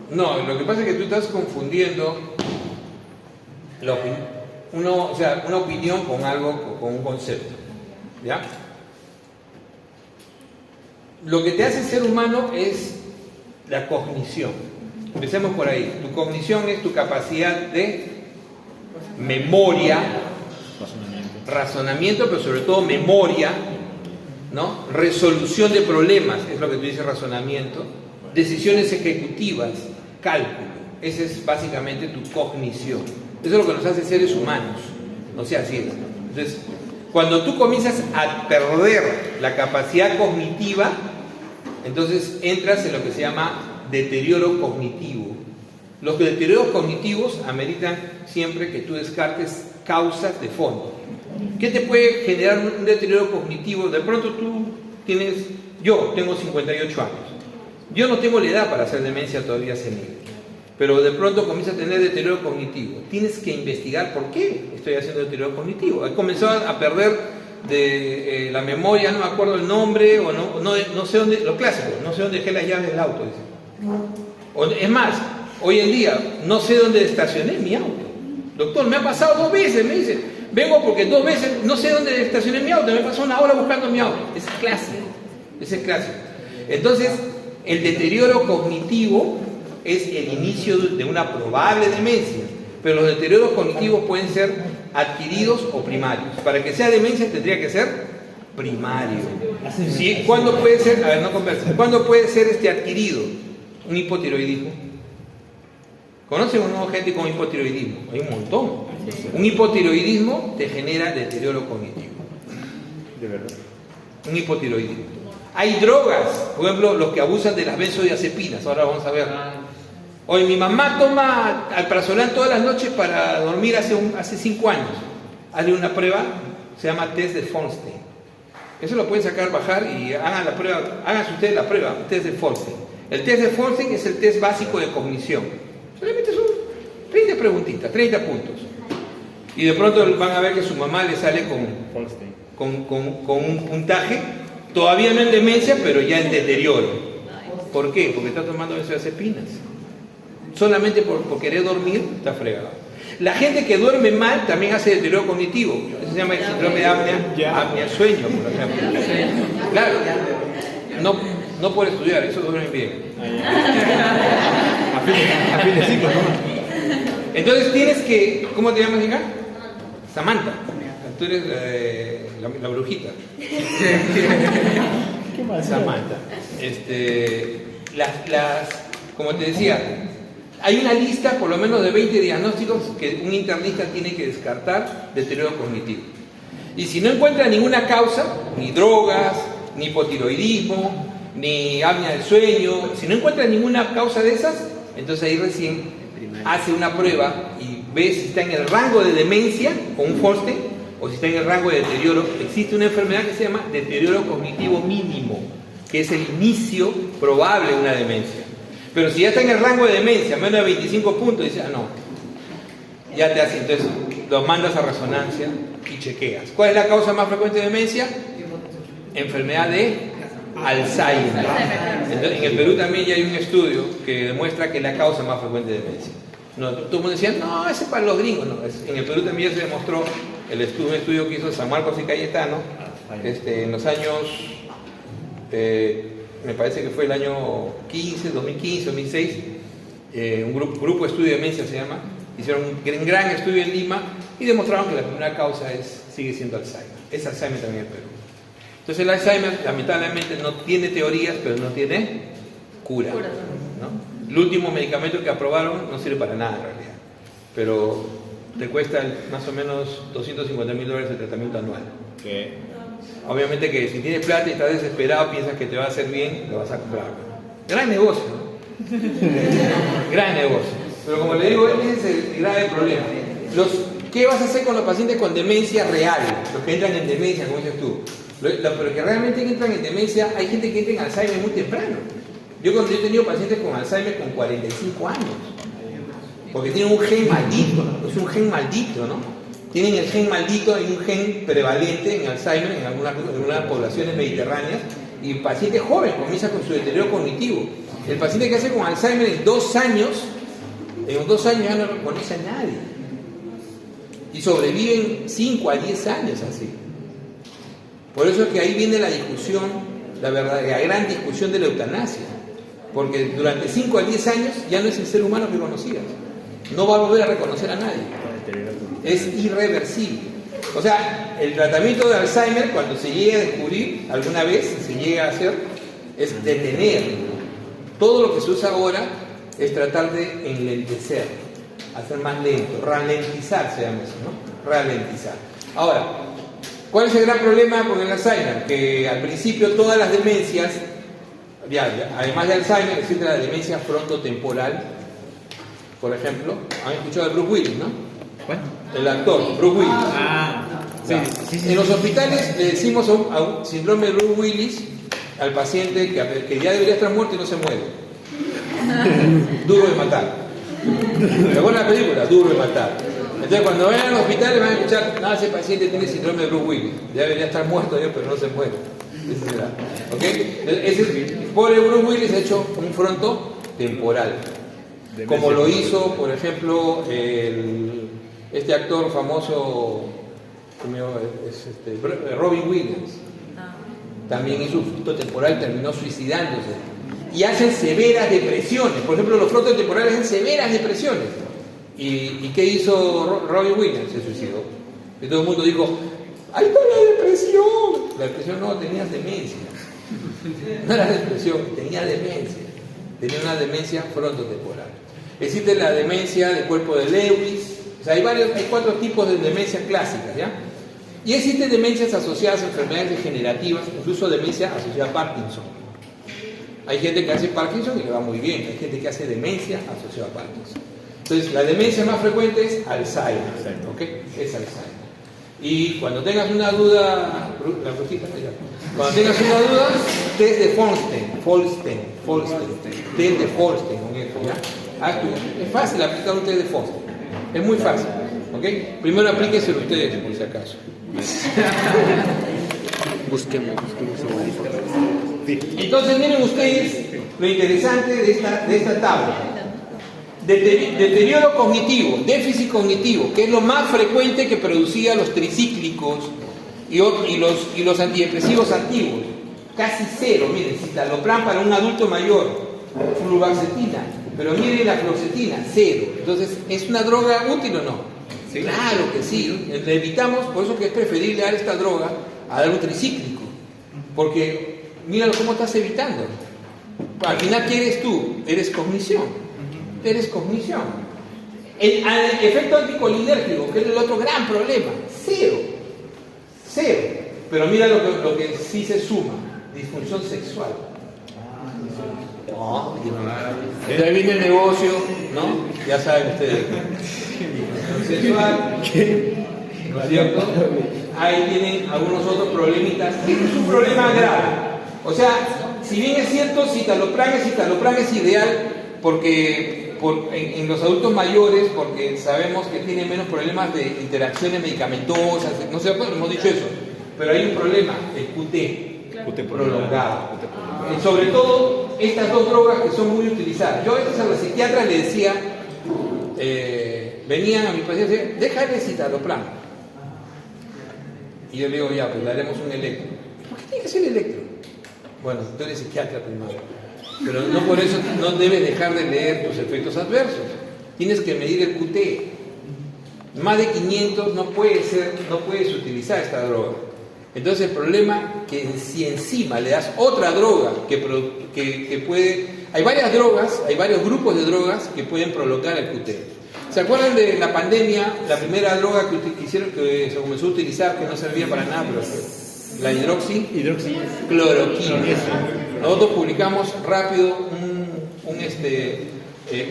No, lo que pasa es que tú estás confundiendo una opinión con algo, con un concepto, ¿ya? Lo que te hace ser humano es la cognición. Empecemos por ahí. Tu cognición es tu capacidad de memoria, razonamiento, pero sobre todo memoria, ¿no? Resolución de problemas, es lo que tú dices, razonamiento, decisiones ejecutivas, cálculo. Esa es básicamente tu cognición. Eso es lo que nos hace seres humanos. No sea así. Entonces, cuando tú comienzas a perder la capacidad cognitiva, entonces entras en lo que se llama deterioro cognitivo. Los deterioros cognitivos ameritan siempre que tú descartes causas de fondo. ¿Qué te puede generar un deterioro cognitivo? De pronto yo tengo 58 años. Yo no tengo la edad para hacer demencia todavía senil, pero de pronto comienza a tener deterioro cognitivo. Tienes que investigar por qué estoy haciendo deterioro cognitivo. He comenzado a perder de la memoria, no me acuerdo el nombre, o no sé dónde, lo clásico, no sé dónde dejé las llaves del auto. Es más, hoy en día no sé dónde estacioné mi auto. Doctor, me ha pasado 2 veces, me dice, vengo porque 2 veces no sé dónde estacioné mi auto, me pasó 1 hora buscando mi auto. Ese es clásico. Entonces, el deterioro cognitivo es el inicio de una probable demencia, pero los deterioros cognitivos pueden ser adquiridos o primarios. Para que sea demencia tendría que ser primario. ¿Sí? ¿Cuándo puede ser? A ver, no conversen. ¿Cuándo puede ser adquirido? Un hipotiroidismo. ¿Conocen o no gente con hipotiroidismo? Hay un montón. Un hipotiroidismo te genera deterioro cognitivo. De verdad. Un hipotiroidismo. Hay drogas, por ejemplo, los que abusan de las benzodiazepinas, ahora vamos a ver. Hoy mi mamá toma alprazolam todas las noches para dormir hace 5 años. Hazle una prueba, se llama test de Fonstein. Eso lo pueden sacar, bajar y hagan la prueba, háganse ustedes la prueba, test de Fonstein. El test de Fonstein es el test básico de cognición. Solamente son 30 preguntitas, 30 puntos. Y de pronto van a ver que su mamá le sale con un puntaje, todavía no en demencia, pero ya en deterioro. ¿Por qué? Porque está tomando benzodiazepinas. Solamente por querer dormir, está fregado. La gente que duerme mal también hace deterioro cognitivo. Eso se llama el síndrome de apnea sueño, por ejemplo. Claro, no por estudiar, eso duermen bien. A fin de ciclo, ¿no? Entonces tienes que, ¿cómo te llamas, hija? Samantha. Tú eres la brujita. ¿Qué más? Samantha. Como te decía, hay una lista por lo menos de 20 diagnósticos que un internista tiene que descartar de deterioro cognitivo. Y si no encuentra ninguna causa, ni drogas, ni hipotiroidismo, ni apnea del sueño, si no encuentra ninguna causa de esas, entonces ahí recién hace una prueba y ve si está en el rango de demencia con un Fonstein o si está en el rango de deterioro. Existe una enfermedad que se llama deterioro cognitivo mínimo, que es el inicio probable de una demencia. Pero si ya está en el rango de demencia, menos de 25 puntos, dice, no, ya te hace, entonces los mandas a resonancia y chequeas. ¿Cuál es la causa más frecuente de demencia? Enfermedad de Alzheimer. Entonces, en el Perú también ya hay un estudio que demuestra que es la causa más frecuente de demencia. No, todo el mundo decía, no, ese es para los gringos. No, en el Perú también ya se demostró un estudio que hizo San Marcos y Cayetano en los años, me parece que fue el año 2015, 2006, un grupo de estudio de demencia se llama, hicieron un gran estudio en Lima y demostraron que la primera causa sigue siendo Alzheimer. Es Alzheimer también en el Perú. Entonces el Alzheimer lamentablemente no tiene teorías, pero no tiene cura, ¿no? El último medicamento que aprobaron no sirve para nada en realidad, pero te cuesta más o menos $250,000 el tratamiento anual. ¿Qué? Obviamente que si tienes plata y estás desesperado, piensas que te va a hacer bien, lo vas a comprar. Gran negocio, ¿no? Gran negocio. Pero como le digo, ese es el grave problema. ¿Qué vas a hacer con los pacientes con demencia real? Los que entran en demencia, como dices tú. Pero que realmente entran en demencia, hay gente que entra en Alzheimer muy temprano. Yo he tenido pacientes con Alzheimer con 45 años. Porque tienen un gen maldito, es un gen maldito, ¿no? Tienen el gen maldito, hay un gen prevalente en Alzheimer en algunas poblaciones mediterráneas, y el paciente joven comienza con su deterioro cognitivo. El paciente que hace con Alzheimer en 2 años ya no reconoce a nadie. Y sobreviven 5 a 10 años así. Por eso es que ahí viene la discusión, la gran discusión de la eutanasia. Porque durante 5 a 10 años ya no es el ser humano que conocías. No va a volver a reconocer a nadie. Es irreversible. O sea, el tratamiento de Alzheimer, cuando se llegue a descubrir, alguna vez se llega a hacer, es detener. Todo lo que se usa ahora es tratar de enlentecer, hacer más lento, ralentizar se llama eso, ¿no? Ralentizar. Ahora, ¿cuál es el gran problema con el Alzheimer? Que al principio todas las demencias, además de Alzheimer, existe la demencia frontotemporal. Por ejemplo, han escuchado de Bruce Willis, ¿no? Bueno. El actor, Bruce Willis. Sí. En los hospitales le decimos a un síndrome de Bruce Willis al paciente que ya debería estar muerto y no se muere. Duro de matar. ¿Te acuerdas la película? Duro de matar. Entonces cuando vayan al hospital le van a escuchar, no, ese paciente tiene síndrome de Bruce Willis. Ya debería estar muerto ya, pero no se muere. Ese será. ¿Ok? Pobre Bruce Willis ha hecho un fronto temporal. Como lo hizo, por ejemplo, este actor famoso, Robin Williams. También hizo un fronto temporal, terminó suicidándose. Y hacen severas depresiones. Por ejemplo, los frontos temporales hacen severas depresiones. ¿Y qué hizo Robin Williams? Se suicidó. Y todo el mundo dijo, ¡ahí está la depresión! La depresión no, tenía demencia. No era depresión, tenía demencia. Tenía una demencia frontotemporal. Existe la demencia del cuerpo de Lewis. O sea, hay 4 tipos de demencias clásicas, ¿ya? Y existen demencias asociadas a enfermedades degenerativas, incluso demencia asociada a Parkinson. Hay gente que hace Parkinson y le va muy bien, hay gente que hace demencia asociada a Parkinson. Entonces, la demencia más frecuente es Alzheimer, ¿ok? Es Alzheimer. Y cuando tengas una duda, la brujita, cuando tengas una duda, test de Folstein, test de Folstein, con esto, ¿ya? Es fácil aplicar un test de Folstein, es muy fácil, ¿ok? Primero aplíquenselo ustedes, por si acaso. Busquemos. Entonces, miren ustedes lo interesante de esta tabla. Deterioro cognitivo, déficit cognitivo, que es lo más frecuente que producía los tricíclicos y los antidepresivos antiguos. Casi cero, miren, citalopram para un adulto mayor, fluoxetina, pero miren la fluoxetina, cero. Entonces, ¿es una droga útil o no? Sí. Claro que sí, le evitamos, por eso que es preferible dar esta droga a dar un tricíclico, porque míralo cómo estás evitando. Al final, ¿qué eres tú? Eres cognición. Eres cognición. El efecto anticolinérgico, que es el otro gran problema, cero. Pero mira lo que sí se suma, disfunción sexual. Ahí viene el negocio, ¿no? Ya saben ustedes. Sexual, ¿no es cierto? Ahí tienen algunos otros problemitas. Es un problema grave. O sea, si bien es cierto, citalopram es ideal porque en los adultos mayores, porque sabemos que tienen menos problemas de interacciones medicamentosas, no sé, pues, hemos dicho eso, pero hay un problema, el QT prolongado. Sobre todo estas dos drogas que son muy utilizadas. Yo a veces a los psiquiatras les decía, venían a mis pacientes y decían, déjale citalopram. Y yo le digo, ya, pues le haremos un electro. ¿Por qué tiene que ser electro? Bueno, tú eres psiquiatra primero. Pero no por eso no debes dejar de leer tus efectos adversos. Tienes que medir el QT. Más de 500 no puedes utilizar esta droga. Entonces el problema que si encima le das otra droga que puede... Hay varias drogas, hay varios grupos de drogas que pueden prolongar el QT. ¿Se acuerdan de la pandemia? La primera droga que se comenzó a utilizar, que no servía para nada, pero la hidroxicloroquina. Nosotros publicamos rápido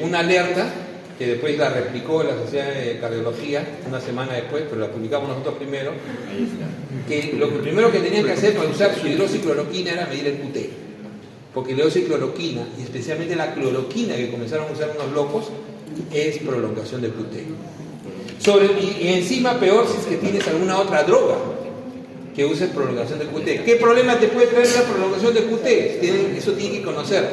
una alerta que después la replicó la Sociedad de Cardiología una semana después, pero la publicamos nosotros primero, que lo primero que tenían que hacer para usar su hidroxicloroquina era medir el QT, porque la hidroxicloroquina, y especialmente la cloroquina que comenzaron a usar unos locos, es prolongación del QT. Y encima peor si es que tienes alguna otra droga que uses prolongación del QT. ¿Qué problema te puede traer la prolongación del QT? Eso tiene que conocer.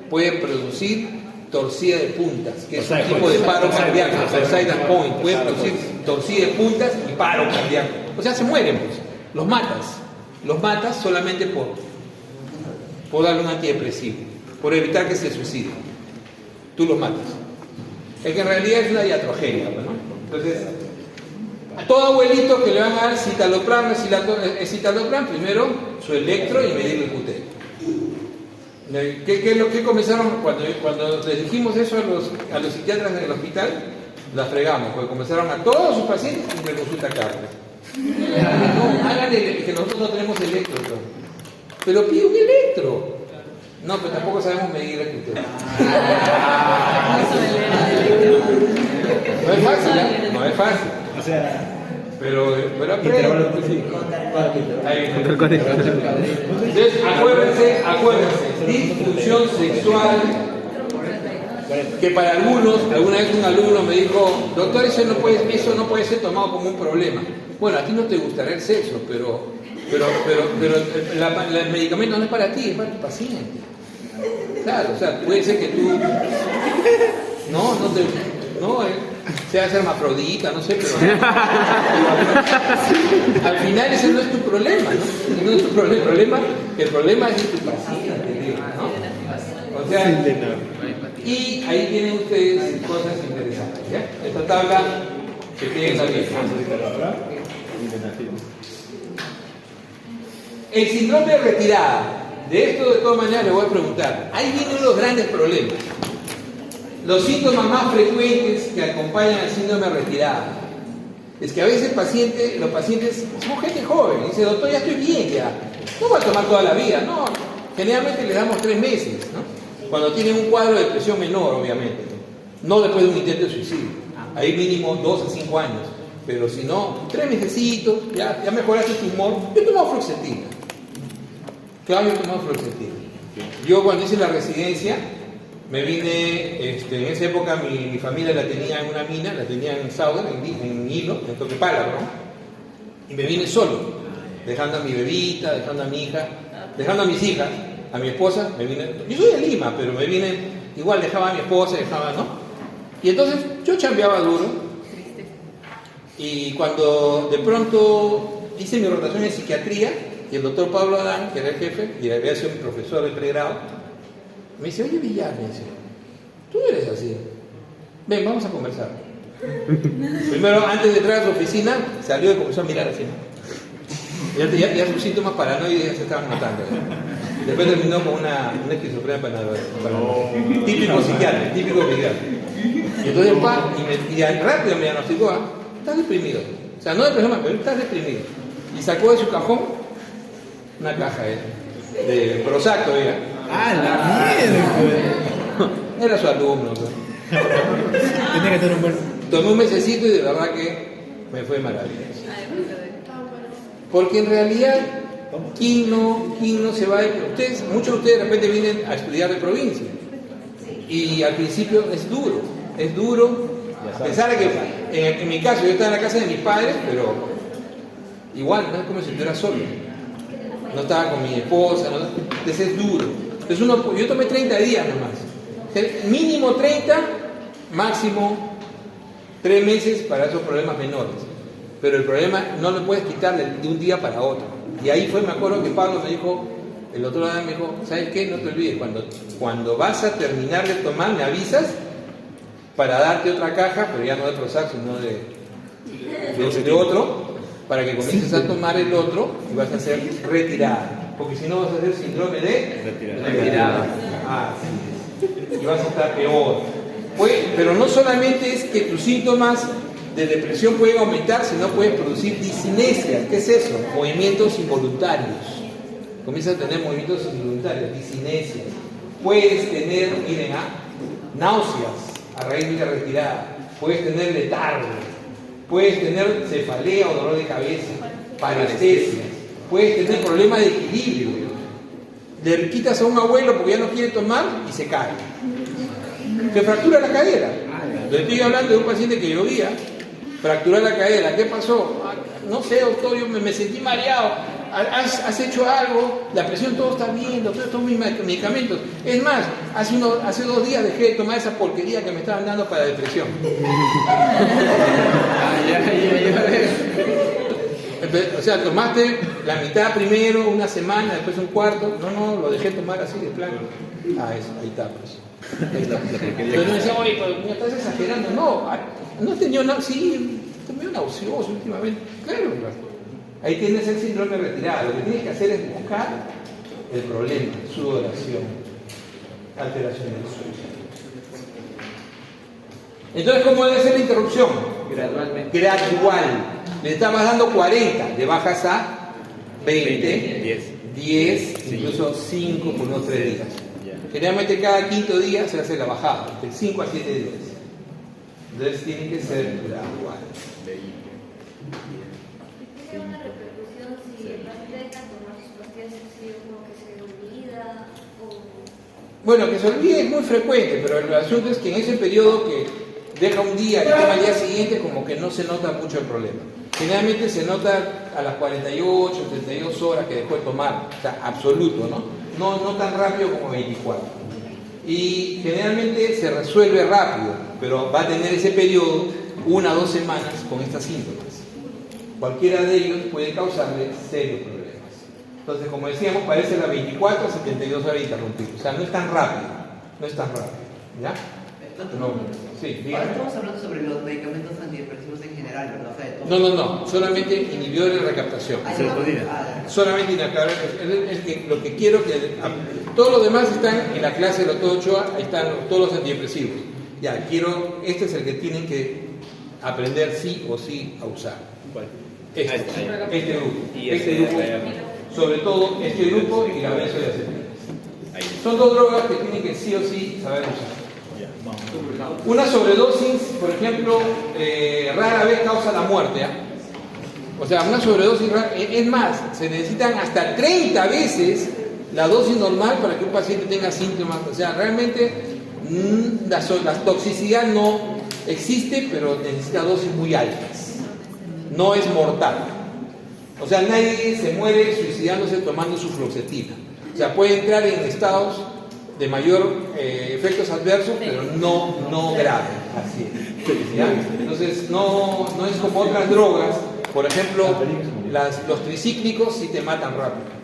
Puede producir torcida de puntas, que es un tipo de paro cardíaco, suicidal point. Puede producir torcida de puntas y paro cardíaco. O sea, se mueren, pues. Los matas solamente por darle un antidepresivo, por evitar que se suicide. Tú los matas. Es que en realidad es una iatrogenia, ¿no? Entonces, a todo abuelito que le van a dar citalopram, primero su electro y medir el QT. ¿Qué comenzaron cuando les dijimos eso a los psiquiatras del hospital? La fregamos, porque comenzaron a todos sus pacientes y le consulta carne. No, háganle que nosotros no tenemos electro. Pero pide un electro. No, pero tampoco sabemos medir el QT. No es fácil, ¿eh? No es fácil. O sea, pero entonces, acuérdense, disfunción sexual, que para alguna vez un alumno me dijo, doctor, eso no puede ser tomado como un problema. Bueno, a ti no te gustará el sexo, pero el medicamento no es para ti, es para tu paciente. Claro, o sea, puede ser que tú seas hermafrodita, no sé, pero al final ese no es tu problema, ¿no? No es tu problema. El problema es de tu paciente, ¿no? O sea, y ahí tienen ustedes cosas interesantes, ¿ya? Esta tabla que tienen aquí. El síndrome de retirada. De esto, de todas maneras, le voy a preguntar. Ahí vienen los grandes problemas. Los síntomas más frecuentes que acompañan al síndrome de retirada. Es que a veces los pacientes son gente joven, y dice, doctor, ya estoy bien ya, no voy a tomar toda la vida, no, generalmente les damos 3 meses, ¿no? Cuando tienen un cuadro de depresión menor, obviamente, no después de un intento de suicidio, ahí mínimo 2 a 5 años, pero si no, 3 mesecitos, ya mejoraste tu humor. Yo he tomado fluoxetina, claro, yo he tomado fluoxetina. Yo cuando hice la residencia, me vine, en esa época mi familia la tenía en una mina, la tenía en Sauder, en Hilo, en Toquepala, ¿no? Y me vine solo, dejando a mi bebita, dejando a mi hija, dejando a mis hijas, a mi esposa, me vine. Yo soy de Lima, pero me vine, igual dejaba a mi esposa, dejaba, ¿no? Y entonces yo chambeaba duro, y cuando de pronto hice mi rotación en psiquiatría, y el doctor Pablo Adán, que era el jefe, y había sido mi profesor de pregrado, me dice, oye Villar, me dice, tú no eres así, ven, vamos a conversar. Primero, antes de entrar a su oficina, salió y comenzó a mirar así. Ya sus síntomas paranoides se estaban notando. Después terminó con una esquizofrenia paranoide. Típico psiquiatra, típico psiquiatra. Y entonces y rápido me diagnosticó, estás deprimido. O sea, no depresión, pero estás deprimido. Y sacó de su cajón una caja de Prozac todavía. ¡Ah, la mierda! Era su alumno. Tenía que tener un buen... Tomé un mesecito y de verdad que me fue maravilloso. Porque en realidad, ¿quién no se va? Muchos de ustedes de repente vienen a estudiar de provincia. Y al principio es duro. A pesar de que en mi caso yo estaba en la casa de mis padres, pero igual, no es como si estuviera solo. No estaba con mi esposa, entonces es duro. Entonces yo tomé 30 días nomás. Mínimo 30, máximo 3 meses para esos problemas menores. Pero el problema no lo puedes quitar de un día para otro. Y ahí me acuerdo que Pablo me dijo, el doctor Adán me dijo, ¿sabes qué? No te olvides, cuando vas a terminar de tomar, me avisas para darte otra caja, pero ya no de Prozac, sino de otro, para que comiences a tomar el otro y vas a ser retirada. Porque si no vas a hacer síndrome de retirada. Y vas a estar peor. Pero no solamente es que tus síntomas de depresión pueden aumentar, sino puedes producir disinesia. ¿Qué es eso? Movimientos involuntarios. Comienzas a tener movimientos involuntarios, disinesias. Puedes tener, miren, náuseas a raíz de la retirada. Puedes tener letargo. Puedes tener cefalea o dolor de cabeza, parestesias. Puedes tener problemas de equilibrio. Le quitas a un abuelo porque ya no quiere tomar y se cae. Se fractura la cadera. Le estoy hablando de un paciente que llovía, fracturó la cadera. ¿Qué pasó? No sé, doctor, yo me sentí mareado. ¿Has hecho algo? La presión, todo está bien, doctor, tomo mis medicamentos. Es más, hace 2 días dejé de tomar esa porquería que me estaban dando para depresión. O sea, tomaste la mitad primero, una semana, después un cuarto. No, lo dejé tomar así de plano. Eso, ahí está, pues. Entonces me decía, oye, pero me estás exagerando. No he tenido nada, sí, estoy medio nauseoso últimamente. Claro, ahí tienes el síndrome de retirada. Lo que tienes que hacer es buscar el problema, sudoración, alteración del sueño. Entonces, ¿cómo debe ser la interrupción? Gradualmente. Gradual. Le estabas dando 40, le bajas a 20, 10, incluso 5 por unos 3 días. Generalmente cada quinto día se hace la bajada, de 5 a 7 días. Entonces tiene que ser gradual. ¿Tiene una repercusión si no deja tomar sus pastillas así como que se olvida? Bueno, que se olvide es muy frecuente, pero el asunto es que en ese periodo que deja un día y toma al día siguiente, como que no se nota mucho el problema. Generalmente se nota a las 48, 32 horas que dejó de tomar, o sea, absoluto, ¿no? No tan rápido como 24. Y generalmente se resuelve rápido, pero va a tener ese periodo 1 o 2 semanas con estas síntomas. Cualquiera de ellos puede causarle serios problemas. Entonces, como decíamos, parece las 24 a 72 horas interrumpidas. O sea, no es tan rápido, ¿ya? No, sí, ahora estamos hablando sobre los medicamentos antidepresivos en general, ¿verdad? O sea, no, solamente inhibidores de recaptación. Solamente inhibidores. Lo que quiero que todos los demás están en la clase del doctor Ochoa, ahí están todos los antidepresivos. Este es el que tienen que aprender sí o sí a usar. Este grupo. Y Este grupo, sobre todo este grupo y la benzodiazepinas. Son dos drogas que tienen que sí o sí saber usar. Una sobredosis, por ejemplo, rara vez causa la muerte. O sea, una sobredosis rara, es más, se necesitan hasta 30 veces la dosis normal para que un paciente tenga síntomas. O sea, realmente la toxicidad no existe, pero necesita dosis muy altas. No es mortal. O sea, nadie se muere suicidándose tomando su fluoxetina. O sea, puede entrar en estados de mayor efectos adversos, pero no grave. Así es. ¿Ya? Entonces, no es como otras drogas. Por ejemplo, los tricíclicos sí te matan rápido.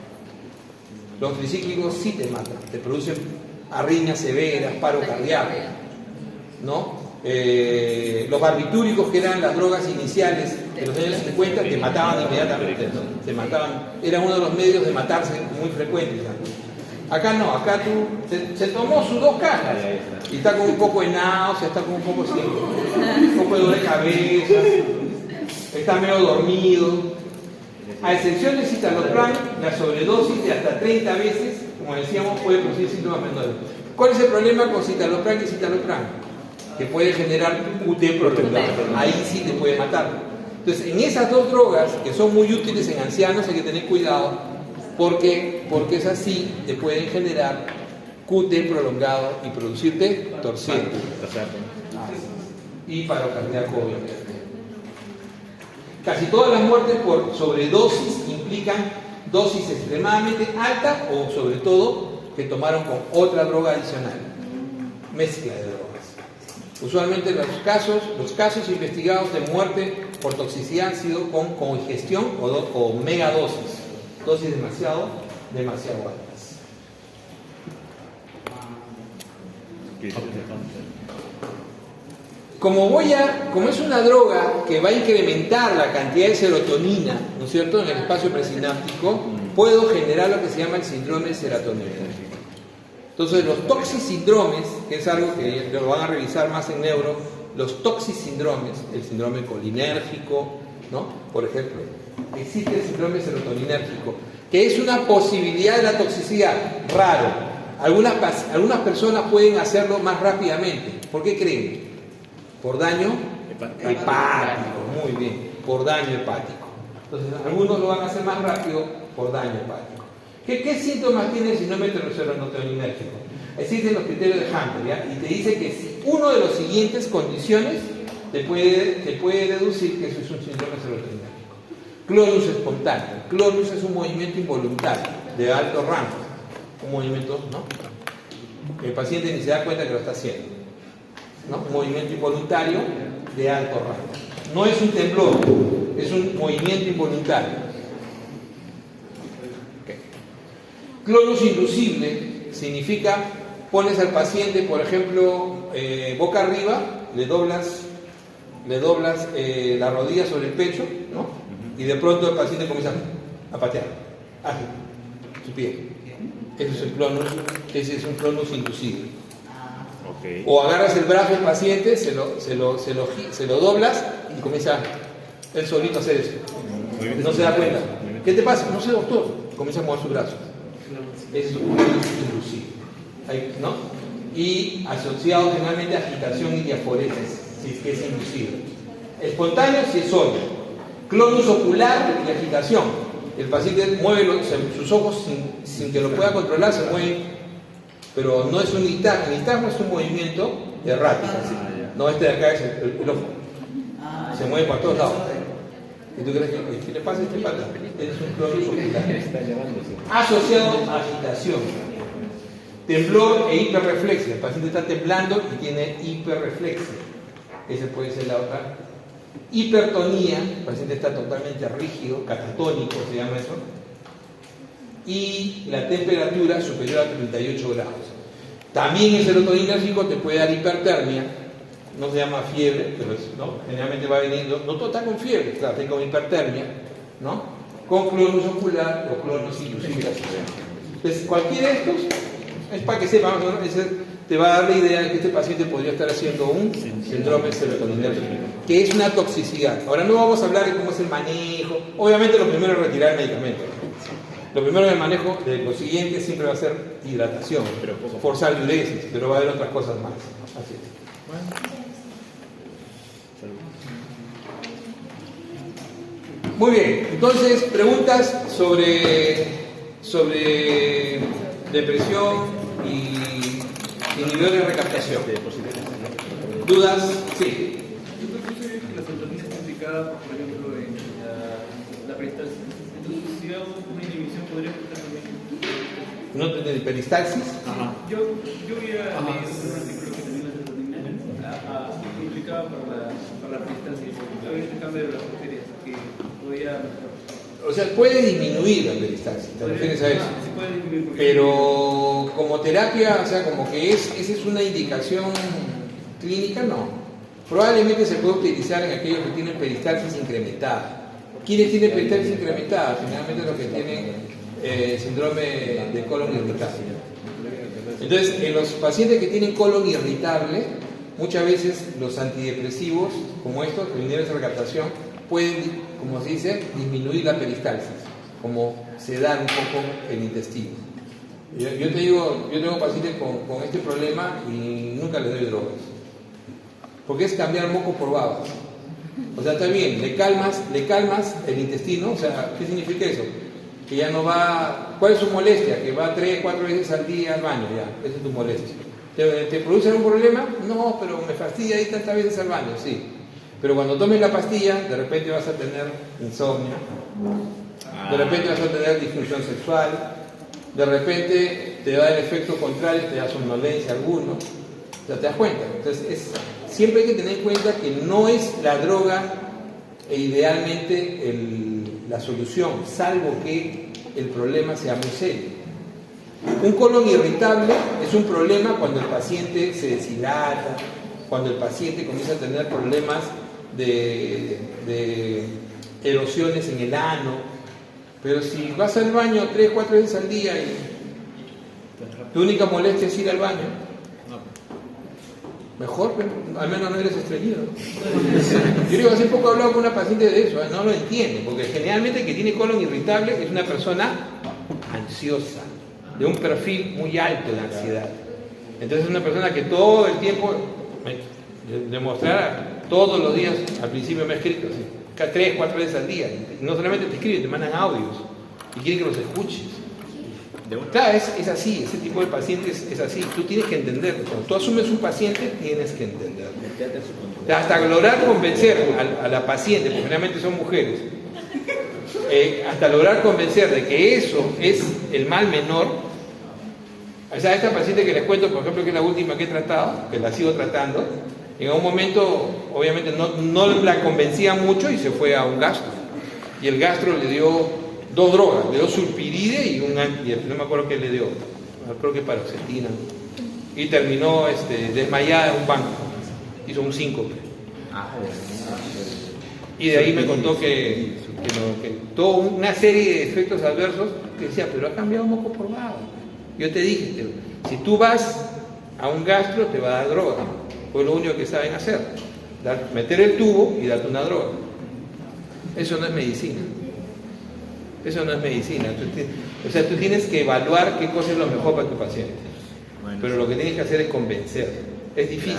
Los tricíclicos sí te matan. Te producen arritmias severas, paro cardíaco, ¿no? Los barbitúricos, que eran las drogas iniciales de los años 50, te mataban inmediatamente, ¿no? Te mataban, era uno de los medios de matarse muy frecuentes. Acá no, acá se tomó sus 2 cajas y está con un poco de náusea, está con un poco de dolor de cabeza, está medio dormido. A excepción de citalopram, la sobredosis de hasta 30 veces, como decíamos, puede producir síntomas menores. ¿Cuál es el problema con citalopram y citalopram? Que puede generar QT prolongado. Ahí sí te puede matar. Entonces, en esas 2 drogas, que son muy útiles en ancianos, hay que tener cuidado, porque es así, te pueden generar QT prolongado y producirte torsión. Y paro cardíaco, obviamente. Casi todas las muertes por sobredosis implican dosis extremadamente altas o, sobre todo, que tomaron con otra droga adicional. Mezcla de drogas. Usualmente los casos investigados de muerte por toxicidad han sido con congestión o megadosis. Dosis demasiado altas. Como es una droga que va a incrementar la cantidad de serotonina, ¿no es cierto?, en el espacio presináptico, puedo generar lo que se llama el síndrome serotoninérgico. Entonces, los toxisindromes, que es algo que lo van a revisar más en neuro, los toxisindromes, el síndrome colinérgico, ¿no?, por ejemplo, existe el síndrome serotoninérgico, que es una posibilidad de la toxicidad, raro. Algunas personas pueden hacerlo más rápidamente. ¿Por qué creen? Por daño hepático, muy bien, por daño hepático. Entonces, algunos lo van a hacer más rápido por daño hepático. ¿Qué síntomas tiene el síndrome serotoninérgico? Existen los criterios de Hunter, ¿ya? Y te dice que si uno de los siguientes condiciones te puede deducir que eso es un síndrome serotoninérgico. Clonus espontáneo. Clonus es un movimiento involuntario de alto rango. Un movimiento, ¿no? El paciente ni se da cuenta que lo está haciendo, ¿no? Un movimiento involuntario de alto rango. No es un temblor, es un movimiento involuntario. Okay. Clonus inducible significa, pones al paciente, por ejemplo, boca arriba, le doblas la rodilla sobre el pecho, ¿no? Y de pronto el paciente comienza a patear, así, su pie. Ese es un clonus inducible. Okay. O agarras el brazo del paciente, se lo doblas y comienza él solito a hacer eso. No se da cuenta. ¿Qué te pasa? No sé, doctor. Comienza a mover su brazo. Ese es un clonus inducible, ¿no? Y asociado generalmente a agitación y diaforesis, si es que es inducible. Espontáneo si es solo. Clonus ocular y agitación. El paciente mueve sus ojos sin que lo pueda controlar, se mueven, pero no es un nistagmo. El nistagmo es un movimiento errático. No, este de acá es el ojo. Se mueve por todos lados. ¿Y tú crees que qué le pasa a este pata? Es un clonus ocular. Asociado a agitación. Temblor e hiperreflexia. El paciente está temblando y tiene hiperreflexia. Esa puede ser la otra. Hipertonía, el paciente está totalmente rígido, catatónico se llama eso, y la temperatura superior a 38 grados. También el serotoninérgico te puede dar hipertermia, no se llama fiebre, pero ¿no? Generalmente va viniendo, no todo está con fiebre, claro, está con hipertermia, ¿no? Con clonus ocular o clonus inducible. Entonces, cualquiera de estos Es para que sepan, ¿no? Te va a dar la idea de que este paciente podría estar haciendo un síndrome serotoninérgico, que es una toxicidad. Ahora no vamos a hablar de cómo es el manejo. Obviamente lo primero es retirar el medicamento. Lo primero en el manejo de lo siguiente siempre va a ser hidratación, forzar diuresis, pero va a haber otras cosas más. Así es. Muy bien, entonces preguntas sobre depresión y inhibidores de recaptación. ¿Dudas? Sí. Yo creo que la serotonina está implicada, por ejemplo, en la peristalsis. Entonces, si hago una inhibición, podría afectar también. ¿No de peristalsis? Yo había leído un artículo que también la serotonina implicaba para la peristalsis. Había este cambio de las bacterias que podía. O sea, puede disminuir la peristalsis, ¿te refieres a eso? Sí, puede disminuir. Pero como terapia, o sea, como que esa es una indicación clínica, no. Probablemente se puede utilizar en aquellos que tienen peristalsis incrementada. ¿Quiénes tienen peristalsis incrementada? Generalmente los que tienen síndrome de colon irritable. Entonces, en los pacientes que tienen colon irritable, muchas veces los antidepresivos, como estos, los inhibidores de recaptación, pueden, como se dice, disminuir la peristalsis, como sedar un poco el intestino. Yo te digo, yo tengo pacientes con este problema y nunca les doy drogas, porque es cambiar moco por babas. O sea, está bien, le calmas el intestino. O sea, ¿qué significa eso? Que ya no va. ¿Cuál es su molestia? Que va 3, 4 veces al día al baño, ya, esa es tu molestia. ¿Te produce algún problema? No, pero me fastidia ir tantas veces al baño, sí. Pero cuando tomes la pastilla, de repente vas a tener insomnio, de repente vas a tener disfunción sexual, de repente te da el efecto contrario, te da somnolencia alguno. O sea, ¿te das cuenta? Entonces, siempre hay que tener en cuenta que no es la droga idealmente la solución, salvo que el problema sea muy serio. Un colon irritable es un problema cuando el paciente se deshidrata, cuando el paciente comienza a tener problemas de erosiones en el ano. Pero si vas al baño 3, 4 veces al día y tu única molestia es ir al baño, mejor, pero al menos no eres estreñido. Yo digo, hace poco he hablado con una paciente de eso, no lo entiende, porque generalmente el que tiene colon irritable es una persona ansiosa, de un perfil muy alto de ansiedad. Entonces es una persona que todo el tiempo demostrar todos los días, al principio me ha escrito así, 3, 4 veces al día, y no solamente te escriben, te mandan audios y quieren que los escuches. Claro, es así, ese tipo de pacientes es así, tú tienes que entenderlo. Cuando tú asumes un paciente, tienes que entenderlo. Hasta lograr convencer a la paciente, porque generalmente son mujeres, hasta lograr convencer de que eso es el mal menor. O sea, esta paciente que les cuento, por ejemplo, que es la última que he tratado, que la sigo tratando, en un momento, obviamente, no la convencía mucho y se fue a un gastro. Y el gastro le dio 2 drogas, le dio sulpiride y no me acuerdo qué le dio, creo que paroxetina. Y terminó desmayada en un banco, hizo un síncope. Y de ahí me contó que toda una serie de efectos adversos, que decía, pero ha cambiado moco por baba. Yo te dije, si tú vas a un gastro te va a dar droga, pues lo único que saben hacer, meter el tubo y darte una droga. Eso no es medicina. Eso no es medicina. O sea, tú tienes que evaluar qué cosa es lo mejor para tu paciente. Pero lo que tienes que hacer es convencer. Es difícil.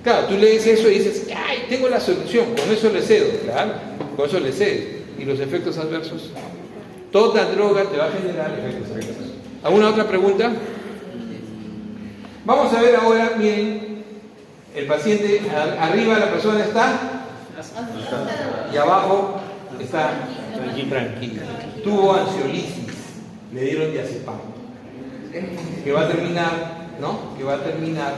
Claro, tú lees eso y dices, ¡ay, tengo la solución! Con eso le cedo. Claro, con eso le cedes. ¿Y los efectos adversos? Toda droga te va a generar efectos adversos. ¿Alguna otra pregunta? Vamos a ver ahora, miren, el paciente, arriba la persona está y abajo está tranquila. Tuvo ansiolisis, le dieron diazepam, que va a terminar, ¿no? Que va a terminar.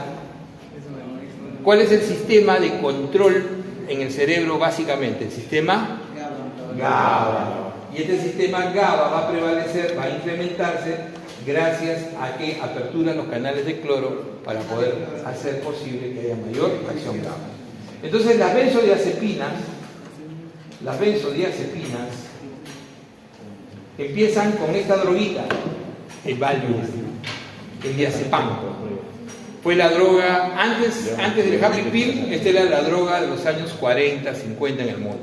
¿Cuál es el sistema de control en el cerebro básicamente? El sistema GABA. Y este sistema GABA va a prevalecer, va a incrementarse gracias a que aperturan los canales de cloro para poder hacer posible que haya mayor acción GABA. Entonces las benzodiazepinas empiezan con esta droguita, el Valium. el diazepam. Fue la droga, antes del happy pill, esta era la droga de los años 40, 50 en el mundo.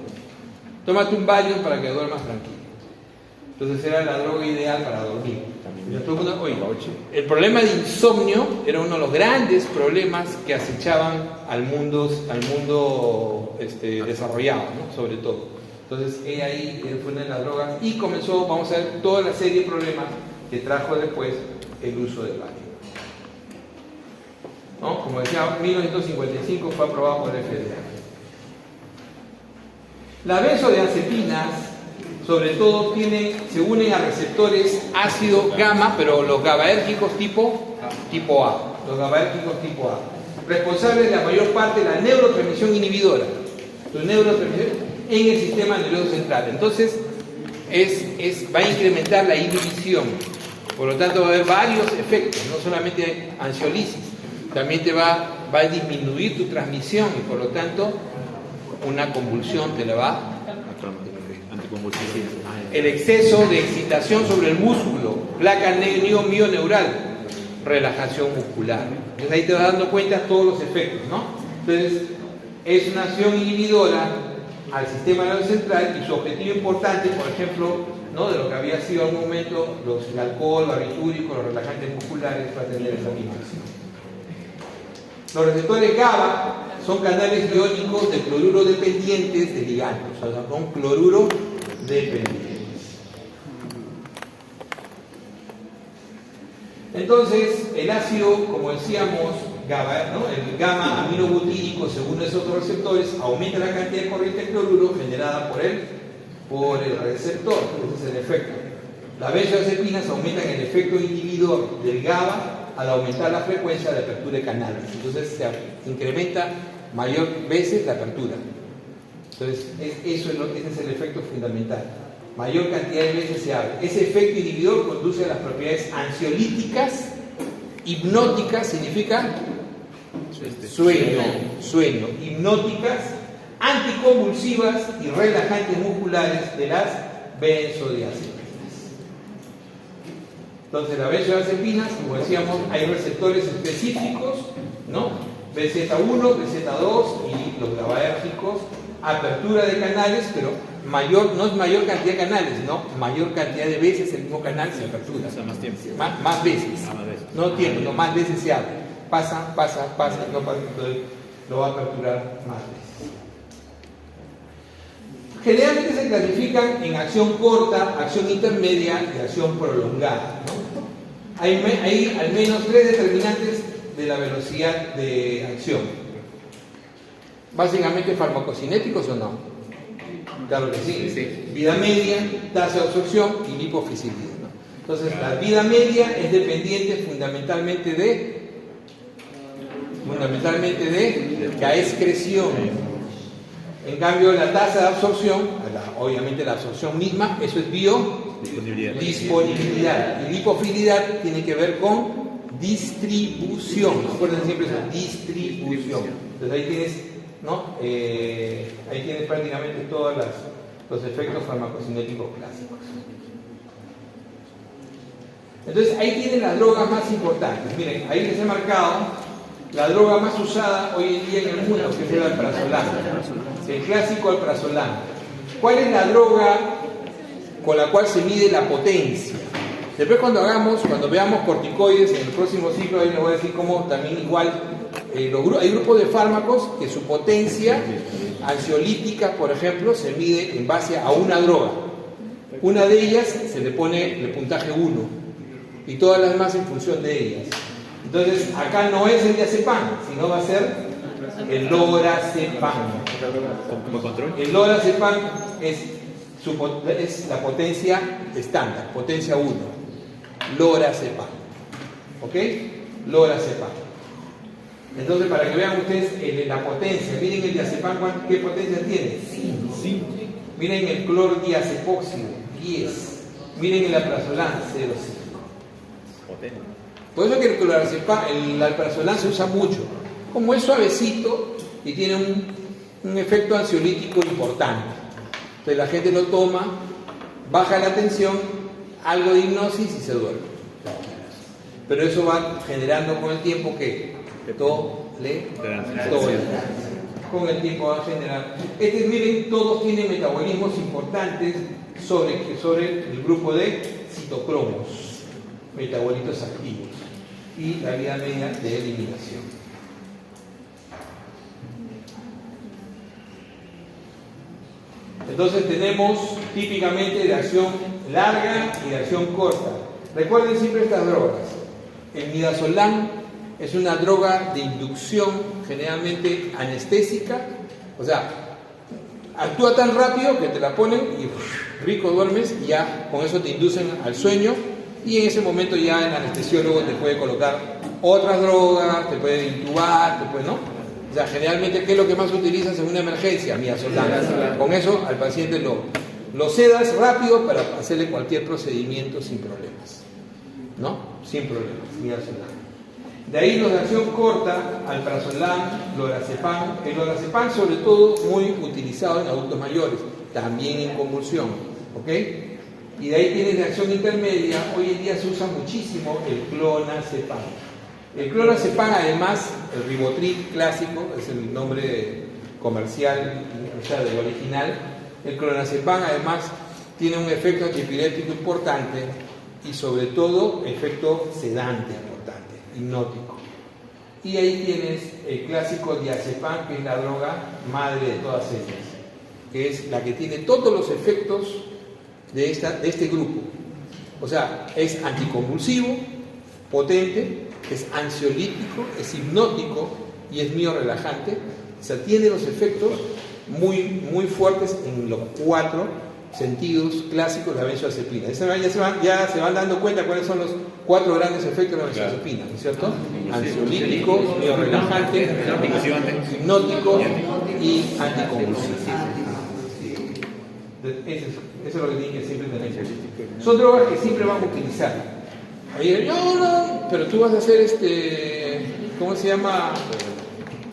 Tómate un Valium para que duermas tranquilo. Entonces era la droga ideal para dormir. El problema de insomnio era uno de los grandes problemas que acechaban al mundo desarrollado, ¿no? Sobre todo. Entonces ahí fue una de las drogas y comenzó, vamos a ver, toda la serie de problemas que trajo después el uso del Valium, ¿no? Como decía, en 1955 fue aprobado por el FDA. Las benzodiazepinas, sobre todo, se unen a receptores ácido gamma, pero los GABAérgicos tipo A. Los GABAérgicos tipo A. Responsables de la mayor parte de la neurotransmisión inhibidora. En el sistema nervioso central. Entonces, va a incrementar la inhibición. Por lo tanto, va a haber varios efectos, no solamente ansiolisis. También va a disminuir tu transmisión y, por lo tanto, una convulsión te la va a el exceso de excitación sobre el músculo, placa mioneural, relajación muscular. Entonces ahí te vas dando cuenta de todos los efectos, ¿no? Entonces es una acción inhibidora al sistema nervioso central y su objetivo importante, por ejemplo, ¿no? De lo que había sido en un momento el alcohol, barbitúricos, los relajantes musculares para tener esa misma acción. Los receptores GABA son canales iónicos de cloruro dependientes de ligandos, o sea, son cloruro dependientes. Entonces, el ácido, como decíamos, GABA, ¿no? El gamma aminobutírico, según esos otros receptores, aumenta la cantidad de corriente de cloruro generada por el receptor. Ese es el efecto. Las benzodiazepinas aumentan el efecto inhibidor del GABA al aumentar la frecuencia de apertura de canales. Entonces se incrementa mayor veces la apertura. Entonces ese es el efecto fundamental. Mayor cantidad de veces se abre. Ese efecto inhibidor conduce a las propiedades ansiolíticas, hipnóticas, significa sueño, hipnóticas, anticonvulsivas y relajantes musculares de las benzodiazepinas. Entonces, las benzodiazepinas, como decíamos, hay receptores específicos, ¿no? BZ1, BZ2 y los GABAérgicos, apertura de canales, pero no es mayor cantidad de canales, sino mayor cantidad de veces el mismo canal se apertura. O sea, más tiempo. Más veces. No tiempo, no, más veces se abre. Pasa, no pasa, entonces lo va a aperturar más veces. Generalmente se clasifican en acción corta, acción intermedia y acción prolongada, ¿no? Hay al menos 3 determinantes de la velocidad de acción. Básicamente farmacocinéticos o no. Claro que sí. Vida media, tasa de absorción y lipofilidad, ¿no? Entonces la vida media es dependiente fundamentalmente de la excreción. En cambio, la tasa de absorción, obviamente la absorción misma, eso es biodisponibilidad. Y lipofilidad tiene que ver con distribución. Acuérdense siempre eso, distribución. Entonces ahí tienes, ¿no? Ahí tienes prácticamente todos los efectos farmacocinéticos clásicos. Entonces ahí tienen las drogas más importantes. Miren, ahí les he marcado la droga más usada hoy en día en el mundo, que es el alprazolam, el clásico alprazolam. ¿Cuál es la droga con la cual se mide la potencia? Después cuando veamos corticoides en el próximo ciclo, ahí les voy a decir cómo también igual hay grupos de fármacos que su potencia ansiolítica, por ejemplo, se mide en base a una droga. Una de ellas se le pone el puntaje 1 y todas las demás en función de ellas. Entonces, acá no es el diazepam, sino va a ser el lorazepam. ¿Como control? El lorazepam es la potencia estándar, potencia 1. Lorazepam. ¿Ok? Lorazepam. Entonces, para que vean ustedes la potencia, miren el diazepam, ¿qué potencia tiene? 5. Miren el clordiazepóxido, 10. Miren el alprazolam, 0,5. Potente. Por eso que el alprazolam se usa mucho. Como es suavecito y tiene un efecto ansiolítico importante. Entonces la gente lo toma, baja la tensión, algo de hipnosis y se duerme. Pero eso va generando con el tiempo que tolerancia. Con el tiempo va a generar. Miren, todos tienen metabolismos importantes sobre el grupo de citocromos, metabolitos activos, y la vía media de eliminación. Entonces tenemos típicamente de acción larga y de acción corta. Recuerden siempre estas drogas. El midazolam es una droga de inducción generalmente anestésica, o sea, actúa tan rápido que te la ponen y rico duermes y ya con eso te inducen al sueño, y en ese momento ya el anestesiólogo te puede colocar otras drogas, te puede intubar, ¿no? O sea, generalmente, ¿qué es lo que más utilizas en una emergencia? Midazolam. Con eso al paciente lo sedas rápido para hacerle cualquier procedimiento sin problemas, ¿no? Sin problemas, midazolam. De ahí los de acción corta, alprazolam, lorazepam. El lorazepam sobre todo muy utilizado en adultos mayores, también en convulsión, ¿ok? Y de ahí tienes de acción intermedia, hoy en día se usa muchísimo el clonazepam. El clonazepam, además, el ribotril clásico, es el nombre comercial, o sea, del original. El clonazepam además tiene un efecto antiepiléptico importante y sobre todo efecto sedante importante, hipnótico. Y ahí tienes el clásico diazepam, que es la droga madre de todas ellas, que es la que tiene todos los efectos de este grupo. O sea, es anticonvulsivo, potente, es ansiolítico, es hipnótico y es miorelajante. O sea, tiene los efectos muy, muy fuertes en los 4 sentidos clásicos de la benzodiazepina. Ya se van dando cuenta cuáles son los 4 grandes efectos de la benzodiazepina, ¿no es cierto? Ansiolítico, miorelajante, hipnótico y anticonvulsivo. Eso es lo que tienen que siempre tener. Son drogas que siempre vamos a utilizar. Ahí, no, pero tú vas a hacer ¿cómo se llama?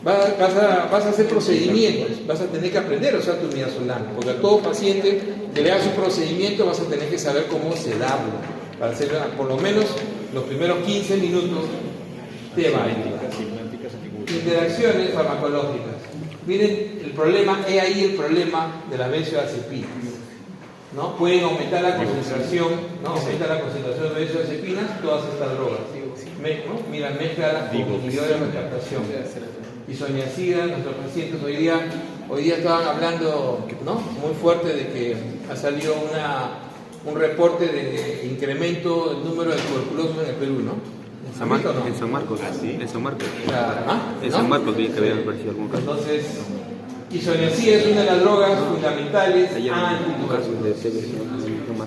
Vas a hacer procedimientos, vas a tener que aprender a usar tu midazolam, porque a todo paciente que le hagas un procedimiento vas a tener que saber cómo sedarlo, para hacer por lo menos los primeros 15 minutos te va a ayudar. Interacciones farmacológicas. Miren el problema, ahí el problema de las benzodiazepinas, ¿no? Pueden aumentar la concentración, ¿no? Aumenta la concentración de benzodiazepinas, todas estas drogas, ¿no? Mira, mezcla con inhibidores de recaptación. Isoniazida, nuestros pacientes hoy día estaban hablando, ¿no? Muy fuerte de que ha salido un reporte de incremento del número de tuberculosos en el Perú, ¿no? En San Marcos. En San Marcos. En San Marcos vi que había aparecido algún caso. Entonces, isoniazida es una de las drogas fundamentales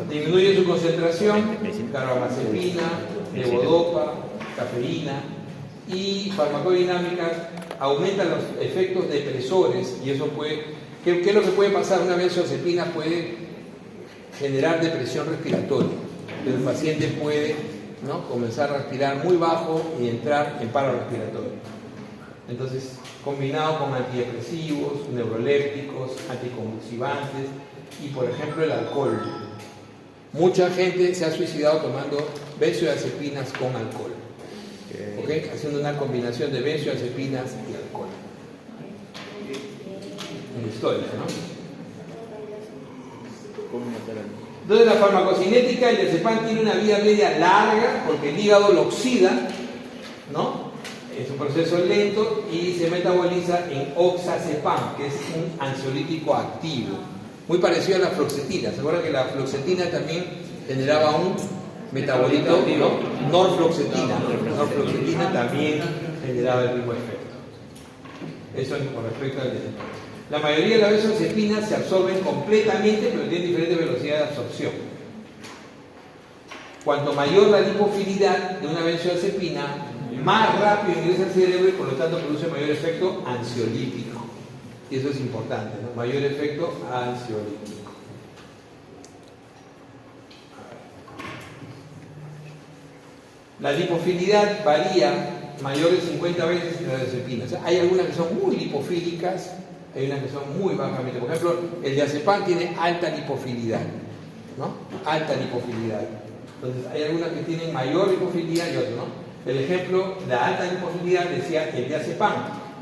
disminuye su concentración, carbamazepina, levodopa, cafeína, y farmacodinámicas aumentan los efectos depresores, y eso puede, ¿qué es lo que puede pasar? Una benzodiazepina puede generar depresión respiratoria, el paciente puede, ¿no?, comenzar a respirar muy bajo y entrar en paro respiratorio. Entonces, combinado con antidepresivos, neurolépticos, anticonvulsivantes y, por ejemplo, el alcohol. Mucha gente se ha suicidado tomando benzodiazepinas con alcohol, ¿okay? Haciendo una combinación de benzodiazepinas y alcohol. En la historia, ¿no? Entonces, la farmacocinética, el diazepam tiene una vida media larga porque el hígado lo oxida, ¿no? Es un proceso lento y se metaboliza en oxazepam, que es un ansiolítico activo, muy parecido a la fluoxetina. ¿Se acuerdan que la fluoxetina también generaba un metabolito, ¿no? Norfluoxetina. Norfluoxetina también generaba el mismo efecto. Eso con respecto al diazepam. La mayoría de las benzodiazepinas se absorben completamente, pero tienen diferentes velocidades de absorción. Cuanto mayor la lipofilidad de una benzodiazepina, más rápido ingresa al cerebro y por lo tanto produce mayor efecto ansiolítico. Y eso es importante, ¿no? Mayor efecto ansiolítico. La lipofilidad varía mayor de 50 veces en las benzodiazepinas. O sea, hay algunas que son muy lipofílicas, hay unas que son muy bajamente. Por ejemplo, el diazepam tiene alta lipofilidad, ¿no? Alta lipofilidad. Entonces hay algunas que tienen mayor lipofilia y otras, ¿no? El ejemplo, la alta lipofilia decía el diazepam.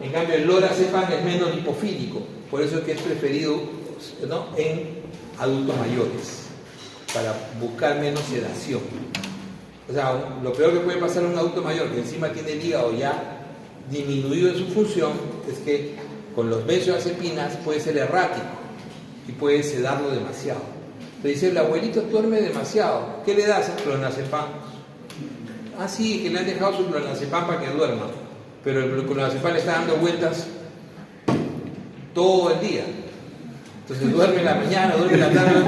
En cambio el lorazepam es menos lipofílico, por eso es que es preferido, ¿no?, en adultos mayores, para buscar menos sedación. O sea, lo peor que puede pasar a un adulto mayor que encima tiene el hígado ya disminuido en su función es que con los benzodiazepinas puede ser errático y puede sedarlo demasiado. Te dice, el abuelito duerme demasiado, ¿qué le das? Clonazepam. Ah, sí, que le han dejado su clonazepam para que duerma, pero el clonazepam le está dando vueltas todo el día. Entonces duerme en la mañana, duerme en la tarde.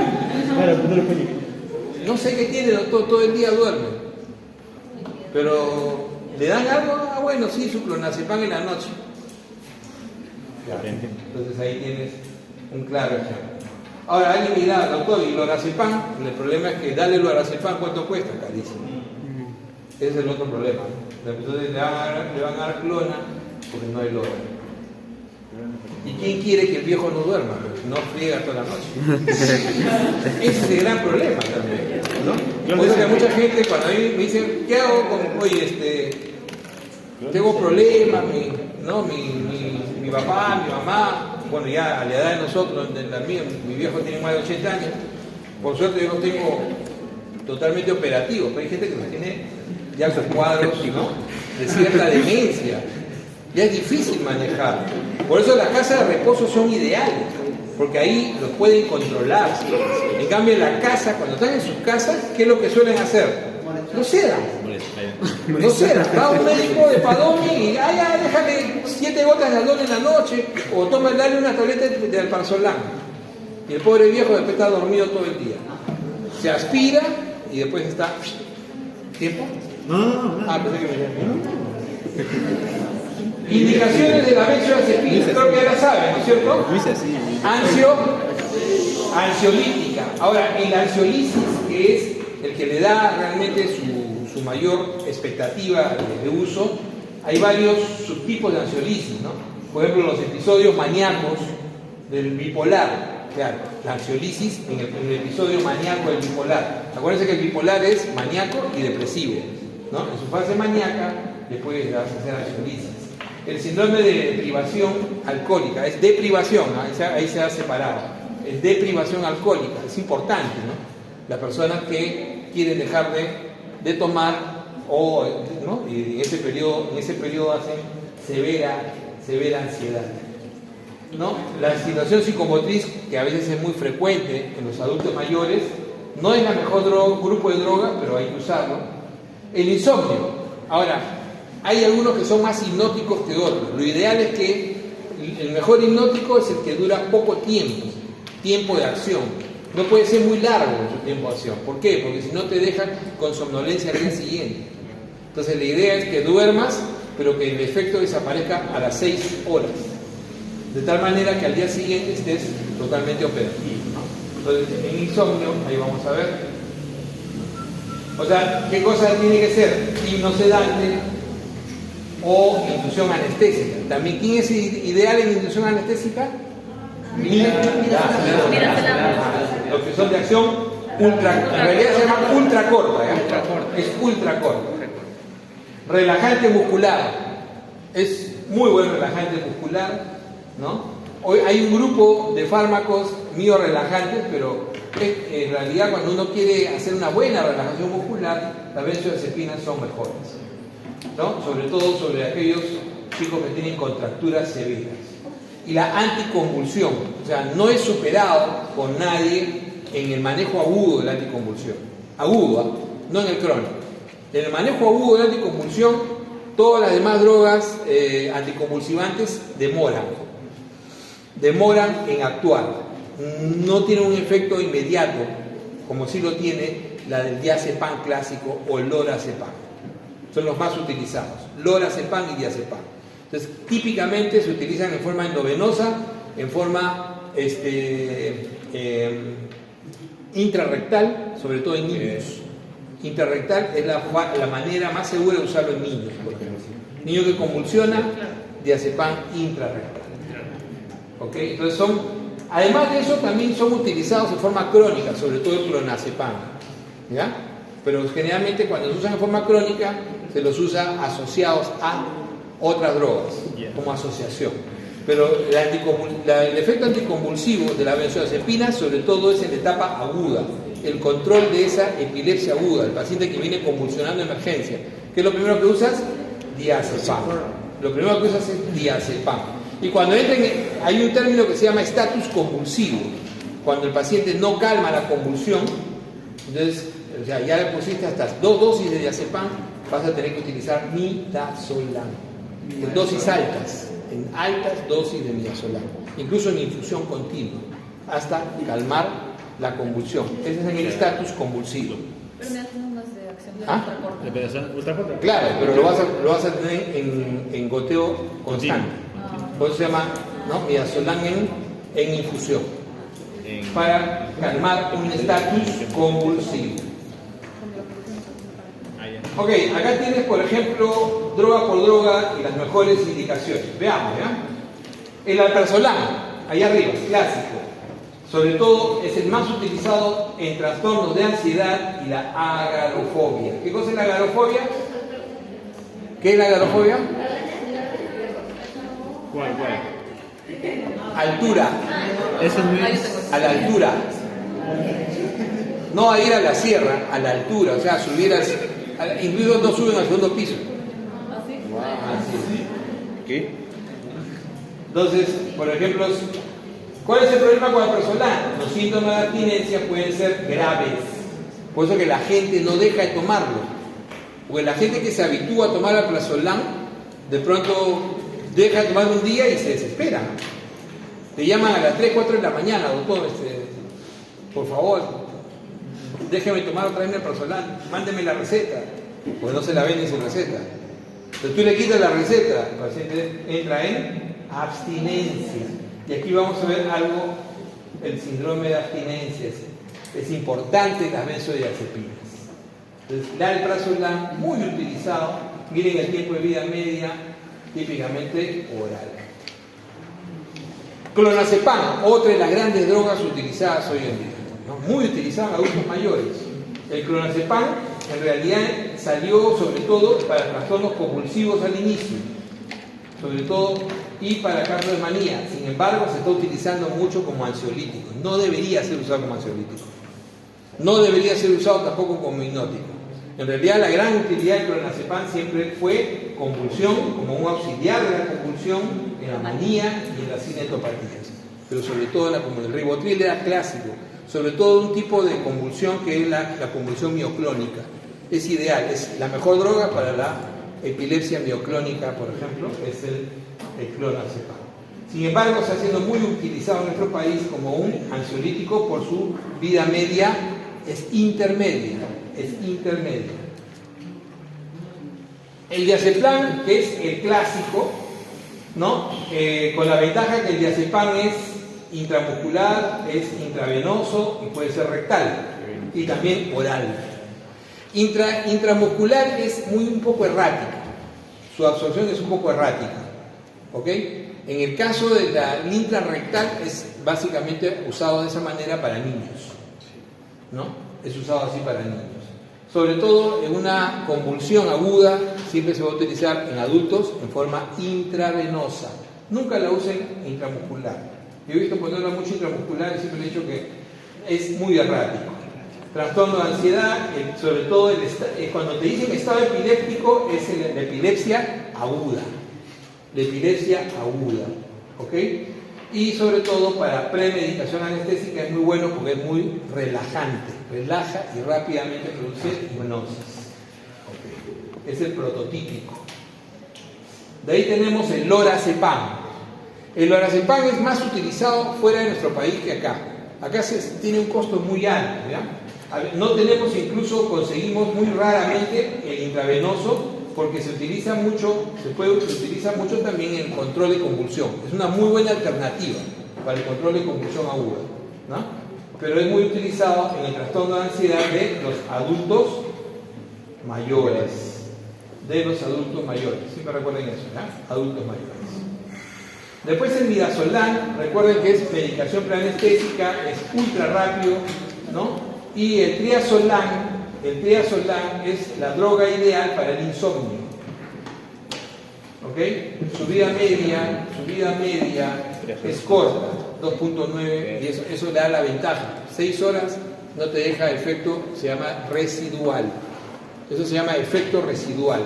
No sé qué tiene, doctor, todo el día duerme. Pero, ¿le dan algo? Ah, bueno, sí, su clonazepam en la noche. Entonces ahí tienes un claro ejemplo. Ahora, alguien me dirá, doctor, ¿y lorazepam? El problema es que darle lorazepam, ¿cuánto cuesta? Carísimo. Ese es el otro problema. Entonces le van a dar clona porque no hay lora. ¿Y quién quiere que el viejo no duerma? No friega toda la noche. Ese es el gran problema también, ¿no? Por eso que mucha gente cuando a mí me dicen, ¿qué hago con, oye, tengo problemas, mi papá, mi mamá, bueno, ya a la edad de nosotros, de la mía, mi viejo tiene más de 80 años, por suerte yo no tengo totalmente operativo, pero hay gente que tiene ya sus cuadros, ¿no?, de cierta demencia. Ya es difícil manejar. Por eso las casas de reposo son ideales, porque ahí los pueden controlar. En cambio, en la casa, cuando están en sus casas, ¿qué es lo que suelen hacer? No sedan. No sedan. Va a un médico de Padomi y ya, déjale 7 gotas de alcohol en la noche, o dale una tableta de alprazolam. Y el pobre viejo después está dormido todo el día. Se aspira y después está... ¿Tiempo? Pensé que me decían. Indicaciones de la benzodiazepina, creo que ya la saben, ¿no es cierto? Ansiolítica. Ahora, el ansiolisis, que es el que le da realmente su mayor expectativa de uso, hay varios subtipos de ansiolisis, ¿no? Por ejemplo, los episodios maníacos del bipolar. Claro, la ansiolisis en el episodio maníaco del bipolar. Acuérdense que el bipolar es maníaco y depresivo, ¿no? En su fase maníaca le puede hacer ansiolisis. El síndrome de privación alcohólica es deprivación, ¿no? Ahí se ha separado. Es deprivación alcohólica, es importante, ¿no? Las personas que quieren dejar de tomar, ¿no?, y en ese periodo hacen severa ansiedad, ¿no? La situación psicomotriz, que a veces es muy frecuente en los adultos mayores, no es la mejor grupo de droga, pero hay que usarlo. El insomnio. Ahora, hay algunos que son más hipnóticos que otros. Lo ideal es que el mejor hipnótico es el que dura poco tiempo de acción. No puede ser muy largo su tiempo de acción. ¿Por qué? Porque si no te dejan con somnolencia al día siguiente. Entonces la idea es que duermas, pero que el efecto desaparezca a las 6 horas. De tal manera que al día siguiente estés totalmente operativo, ¿no? Entonces, en insomnio, ahí vamos a ver. O sea, ¿qué cosa tiene que ser? Hipnosedante o inducción anestésica. También, ¿quién es ideal en inducción anestésica? Los que son de acción ultra, en realidad se llama ultra corta, es ultra corta. Relajante muscular, es muy buen relajante muscular, ¿no? Hoy hay un grupo de fármacos miorelajantes, pero en realidad cuando uno quiere hacer una buena relajación muscular, las benzodiazepinas son mejores, ¿no? Sobre todo sobre aquellos chicos que tienen contracturas severas. Y la anticonvulsión, o sea, no es superado con nadie en el manejo agudo de la anticonvulsión. Agudo, no en el crónico. En el manejo agudo de la anticonvulsión, todas las demás drogas anticonvulsivantes demoran en actuar. No tienen un efecto inmediato, como sí lo tiene la del diazepam clásico o el lorazepam. Son los más utilizados, lorazepam y diazepam. Entonces, típicamente se utilizan en forma endovenosa, en forma intrarrectal, sobre todo en niños. Intrarrectal es la manera más segura de usarlo en niños, por ejemplo. Niño que convulsiona, diazepam intrarrectal. ¿Ok? Entonces además de eso, también son utilizados en forma crónica, sobre todo el clonazepam. ¿Ya? pero generalmente cuando se usan en forma crónica se los usa asociados a otras drogas, como asociación. Pero el efecto anticonvulsivo de la benzodiazepina sobre todo es en la etapa aguda, el control de esa epilepsia aguda, el paciente que viene convulsionando en emergencia. ¿Qué es lo primero que usas? Diazepam. Lo primero que usas es diazepam. Y cuando hay un término que se llama estatus convulsivo. Cuando el paciente no calma la convulsión, entonces ya le pusiste hasta 2 dosis de diazepam, vas a tener que utilizar midazolam. En dosis altas, en altas dosis de midazolam. Incluso en infusión continua, hasta calmar la convulsión. Ese es en el estatus convulsivo. Pero me hacen unas de acción ¿De ultracorta? Claro, pero lo vas a tener en goteo constante. Por eso se llama, ¿no?, midazolam en infusión, para calmar un estatus convulsivo. Ok, acá tienes, por ejemplo, droga por droga y las mejores indicaciones. Veamos, ¿ya? El alprazolam, allá arriba, clásico. Sobre todo es el más utilizado en trastornos de ansiedad y la agorafobia. ¿Qué cosa es la agorafobia? ¿Qué es la agorafobia? ¿Cuál? Altura. Eso no es. A la altura. No a ir a la sierra, a la altura. O sea, subir incluso no suben al segundo piso. Así. ¿Qué? Entonces, por ejemplo, ¿cuál es el problema con el alprazolam? Los síntomas de abstinencia pueden ser graves. Por eso que la gente no deja de tomarlo. Porque la gente que se habitúa a tomar alprazolam, de pronto deja de tomar un día y se desespera. Te llaman a las 3, 4 de la mañana, doctor, por favor, déjeme tomar otra vez el alprazolam, mándeme la receta. Pues no se la venden sin receta. Entonces tú le quitas la receta, el paciente entra en abstinencia. Y aquí vamos a ver algo, el síndrome de abstinencia. Es importante las benzodiazepinas. Entonces, el alprazolam, muy utilizado, miren el tiempo de vida media, típicamente oral. Clonazepam, otra de las grandes drogas utilizadas hoy en día, ¿no? Muy utilizada en adultos mayores. El clonazepam en realidad salió sobre todo para trastornos convulsivos al inicio, sobre todo, y para casos de manía. Sin embargo, se está utilizando mucho como ansiolítico. No debería ser usado como ansiolítico. No debería ser usado tampoco como hipnótico. En realidad, la gran utilidad del clonazepam siempre fue convulsión, como un auxiliar de la convulsión en la manía y en las cinetopatías. Pero sobre todo, como el ribotril era clásico, sobre todo un tipo de convulsión que es la convulsión mioclónica. Es ideal, es la mejor droga para la epilepsia mioclónica, por ejemplo, es el clonazepam. Sin embargo, está siendo muy utilizado en nuestro país como un ansiolítico por su vida media, es intermedia. El diazepam, que es el clásico, ¿no? Con la ventaja que el diazepam es intramuscular, es intravenoso y puede ser rectal y también oral. Intramuscular es un poco errática, su absorción es un poco errática, ¿ok? En el caso de la intrarrectal es básicamente usado de esa manera para niños, ¿no? Es usado así para niños. Sobre todo en una convulsión aguda siempre se va a utilizar en adultos en forma intravenosa. Nunca la usen intramuscular. Yo he visto ponerla mucho intramuscular y siempre he dicho que es muy errático. Trastorno de ansiedad, sobre todo cuando te dicen estado epiléptico, es la epilepsia aguda. La epilepsia aguda, ¿ok? Y sobre todo para premedicación anestésica es muy bueno porque es muy relajante, relaja y rápidamente produce hipnosis. Okay. Es el prototípico. De ahí tenemos el lorazepam. El lorazepam es más utilizado fuera de nuestro país que acá. Acá tiene un costo muy alto, ¿ya? No tenemos, incluso conseguimos muy raramente el intravenoso porque se utiliza mucho también en el control de convulsión. Es una muy buena alternativa para el control de convulsión aguda, ¿no? Pero es muy utilizado en el trastorno de ansiedad de los adultos mayores. Siempre recuerden eso, ¿no? Adultos mayores. Después el midazolam, recuerden que es medicación preanestésica, es ultra rápido, ¿no? Y el triazolam el triazolam es la droga ideal para el insomnio. ¿Ok? Su vida media es corta, 2.9, y eso le da la ventaja. 6 horas no te deja efecto, se llama residual. Eso se llama efecto residual.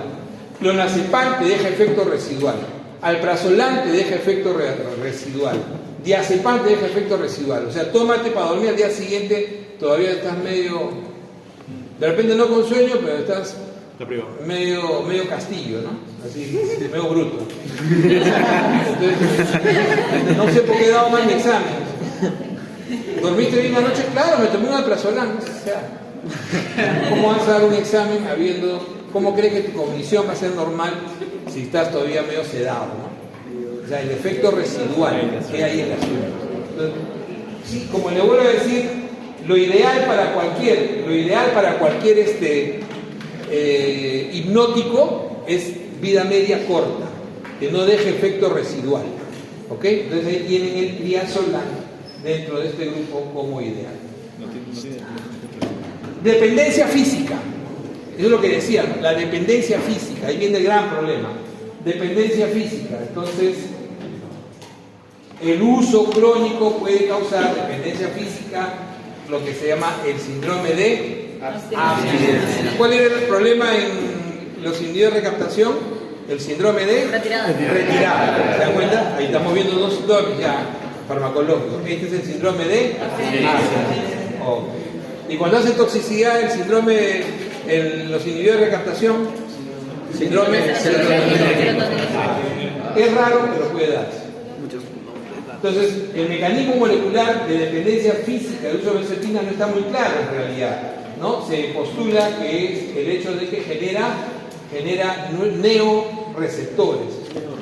Clonazepam te deja efecto residual. Alprazolam te deja efecto residual. Diazepam te deja efecto residual. O sea, tómate para dormir al día siguiente, todavía estás medio, de repente no con sueño, pero estás medio castillo, ¿no? Así, medio bruto. Entonces, no sé por qué he dado mal mi examen. ¿Dormiste bien anoche? Claro, me tomé un alprazolam. O sea, ¿cómo vas a dar un examen cómo crees que tu cognición va a ser normal si estás todavía medio sedado, ¿no? O sea, el efecto residual que hay en la asunto. Entonces, sí, como le vuelvo a decir, lo ideal para cualquier hipnótico es vida media corta, que no deje efecto residual. ¿Ok? Entonces ahí tienen el triazolam dentro de este grupo como ideal. Dependencia física. Eso es lo que decía, ¿no? La dependencia física. Ahí viene el gran problema. Dependencia física. Entonces, el uso crónico puede causar dependencia física, lo que se llama el síndrome de abstinencia. ¿Cuál era el problema en los individuos de recaptación? El síndrome de retirada. ¿Se dan cuenta? Ahí estamos viendo dos síndromes ya farmacológicos. Este es el síndrome de abstinencia. Okay. Y cuando hace toxicidad, el síndrome en los inhibidores de recaptación, síndrome es raro, pero puede darse. Entonces, el mecanismo molecular de dependencia física del uso de benzoacetina no está muy claro en realidad, ¿no? Se postula que es el hecho de que genera neoreceptores.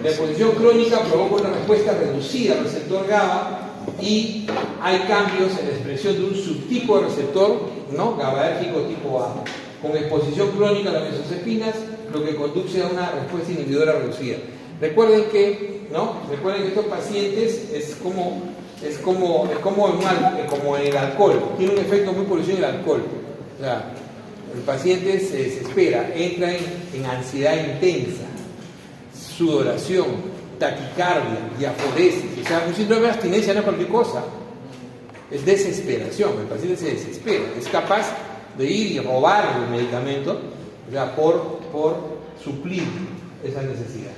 La exposición crónica provoca una respuesta reducida al receptor GABA y hay cambios en la expresión de un subtipo de receptor, ¿no? GABAérgico tipo A, con exposición crónica a las benzoacepinas, lo que conduce a una respuesta inhibidora reducida. Recuerden que estos pacientes es como en el alcohol, tiene un efecto muy parecido en el alcohol. O sea, el paciente se desespera, entra en ansiedad intensa, sudoración, taquicardia, diaforesis. O sea, un síndrome de abstinencia no es cualquier cosa, es desesperación. El paciente se desespera, es capaz de ir y robar el medicamento, o sea, por suplir esa necesidad.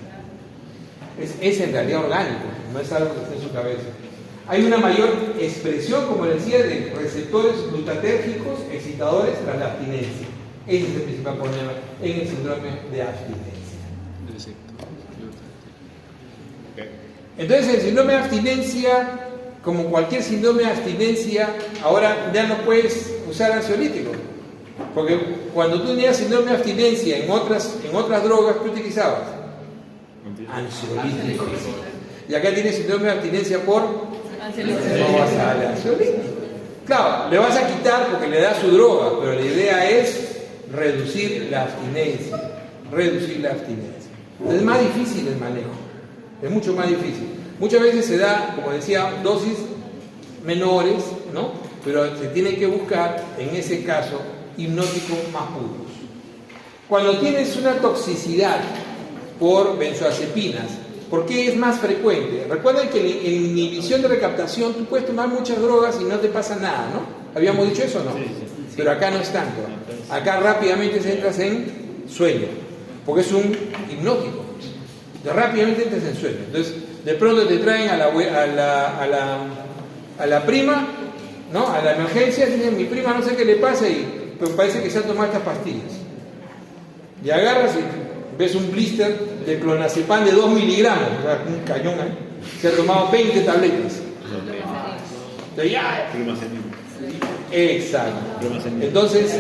Es en realidad orgánico, no es algo que esté en su cabeza. Hay una mayor expresión, como decía, de receptores glutagénicos excitadores tras la abstinencia. Ese es el principal problema en el síndrome de abstinencia. Entonces, el síndrome de abstinencia, como cualquier síndrome de abstinencia, ahora ya no puedes usar ansiolíticos. Porque cuando tú tenías síndrome de abstinencia en otras drogas, ¿qué utilizabas? Ansiolíticos. Y acá tienes síndrome de abstinencia por no vas a darle ansiolítico. Claro, le vas a quitar porque le da su droga, pero la idea es reducir la abstinencia. Entonces es más difícil el manejo, es mucho más difícil. Muchas veces se da, como decía, dosis menores, ¿no? Pero se tiene que buscar, en ese caso, hipnóticos más puros. Cuando tienes una toxicidad por benzoazepinas, ¿por qué es más frecuente? Recuerden que en inhibición de recaptación tú puedes tomar muchas drogas y no te pasa nada, ¿no? ¿Habíamos dicho eso o no? Sí. Pero acá no es tanto. Acá rápidamente entras en sueño, porque es un hipnótico. Rápidamente entras en sueño. Entonces, de pronto te traen a la prima, ¿no? A la emergencia, dicen, mi prima no sé qué le pasa, pero parece que se ha tomado estas pastillas. Y agarras y ves un blister de clonazepam de 2 miligramos, o sea, un cañón ahí. Se ha tomado 20 tabletas. Exacto. Entonces,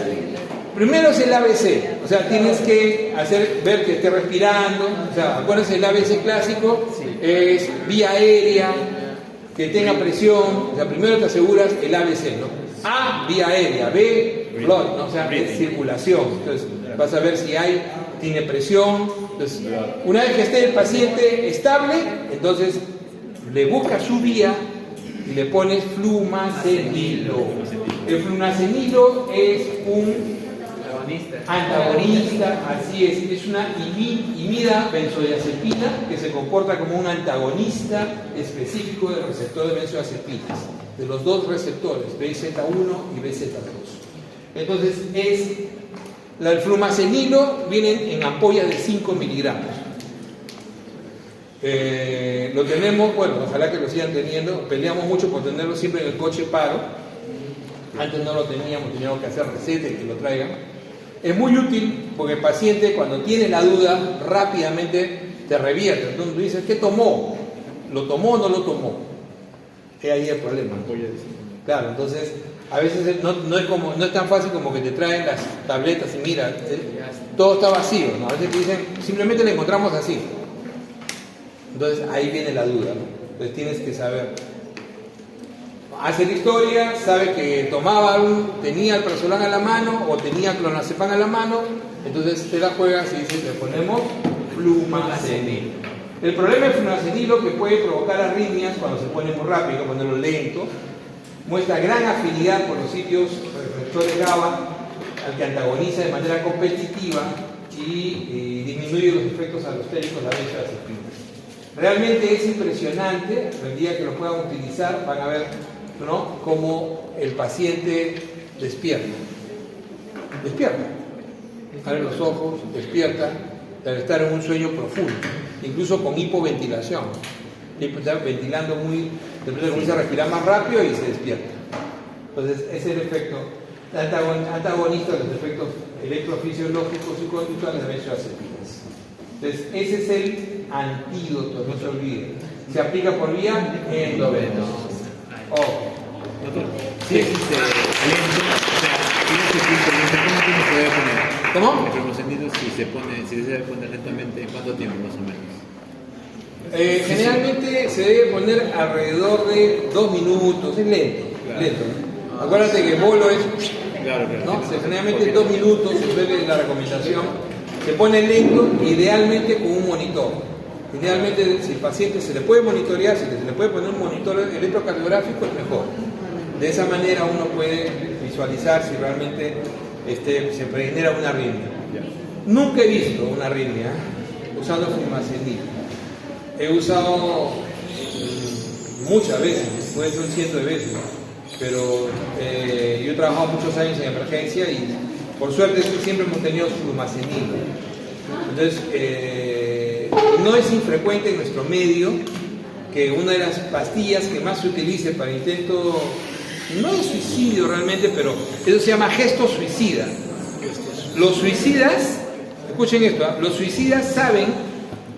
primero es el ABC, o sea, tienes que ver que esté respirando. O sea, acuérdense, el ABC clásico es vía aérea, que tenga presión. O sea, primero te aseguras el ABC, ¿no? A, vía aérea, B, blood, ¿no? O sea, es circulación. Entonces, vas a ver si tiene presión. Entonces, una vez que esté el paciente estable, entonces le buscas su vía y le pones flumacenilo. El flumacenilo es Antagonista, así es una imida benzodiazepina que se comporta como un antagonista específico del receptor de benzodiazepinas, de los dos receptores, BZ1 y BZ2. Entonces, el flumazenilo viene en ampollas de 5 miligramos. Lo tenemos, bueno, ojalá que lo sigan teniendo, peleamos mucho por tenerlo siempre en el coche paro. Antes no lo teníamos que hacer receta y que lo traigan. Es muy útil porque el paciente cuando tiene la duda rápidamente te revierte. Entonces tú dices, ¿qué tomó? ¿Lo tomó o no lo tomó? Es ahí el problema. Claro, entonces a veces no es tan fácil como que te traen las tabletas y mira, todo está vacío, ¿no? A veces te dicen, simplemente lo encontramos así. Entonces ahí viene la duda, ¿no? Entonces tienes que saber. Hace la historia, sabe que tenía el Prazolam a la mano o tenía clonazepam a la mano, entonces te la juegas y dices, le ponemos flumazenil. El problema del flumazenilo que puede provocar arritmias cuando se pone muy rápido, hay que ponerlo lento, muestra gran afinidad por los sitios receptores GABA al que antagoniza de manera competitiva y disminuye los efectos alostéricos de la benzodiazepina. Realmente es impresionante, el día que lo puedan utilizar van a ver, ¿no?, cómo el paciente despierta, abre los ojos, despierta, al estar en un sueño profundo, incluso con hipoventilación, está ventilando muy, de repente comienza a respirar más rápido y se despierta. Entonces ese es el efecto antagonista de los efectos electrofisiológicos y conductuales de benzodiazepinas. Entonces ese es el antídoto, no se olviden, se aplica por vía endovenosa. Sí, ¿Cómo? El flumazenilo, si se debe poner lentamente, ¿en cuánto tiempo más o menos? Generalmente se debe poner alrededor de 2 minutos, es lento, Claro. lento. Acuérdate que bolo es, Claro. ¿no? Generalmente 2 minutos es la recomendación. Se pone lento, idealmente con un monitor. Idealmente, si el paciente se le puede monitorear, si se le puede poner un monitor electrocardiográfico, es mejor. De esa manera uno puede visualizar si realmente se genera una arritmia. Nunca he visto una arritmia usando flumazenil. He usado muchas veces, puede ser 100 de veces, pero yo he trabajado muchos años en emergencia y por suerte siempre hemos tenido flumazenil. Entonces, no es infrecuente en nuestro medio que una de las pastillas que más se utilice para intento, no de suicidio realmente, pero eso se llama gesto suicida. Los suicidas, escuchen esto, los suicidas saben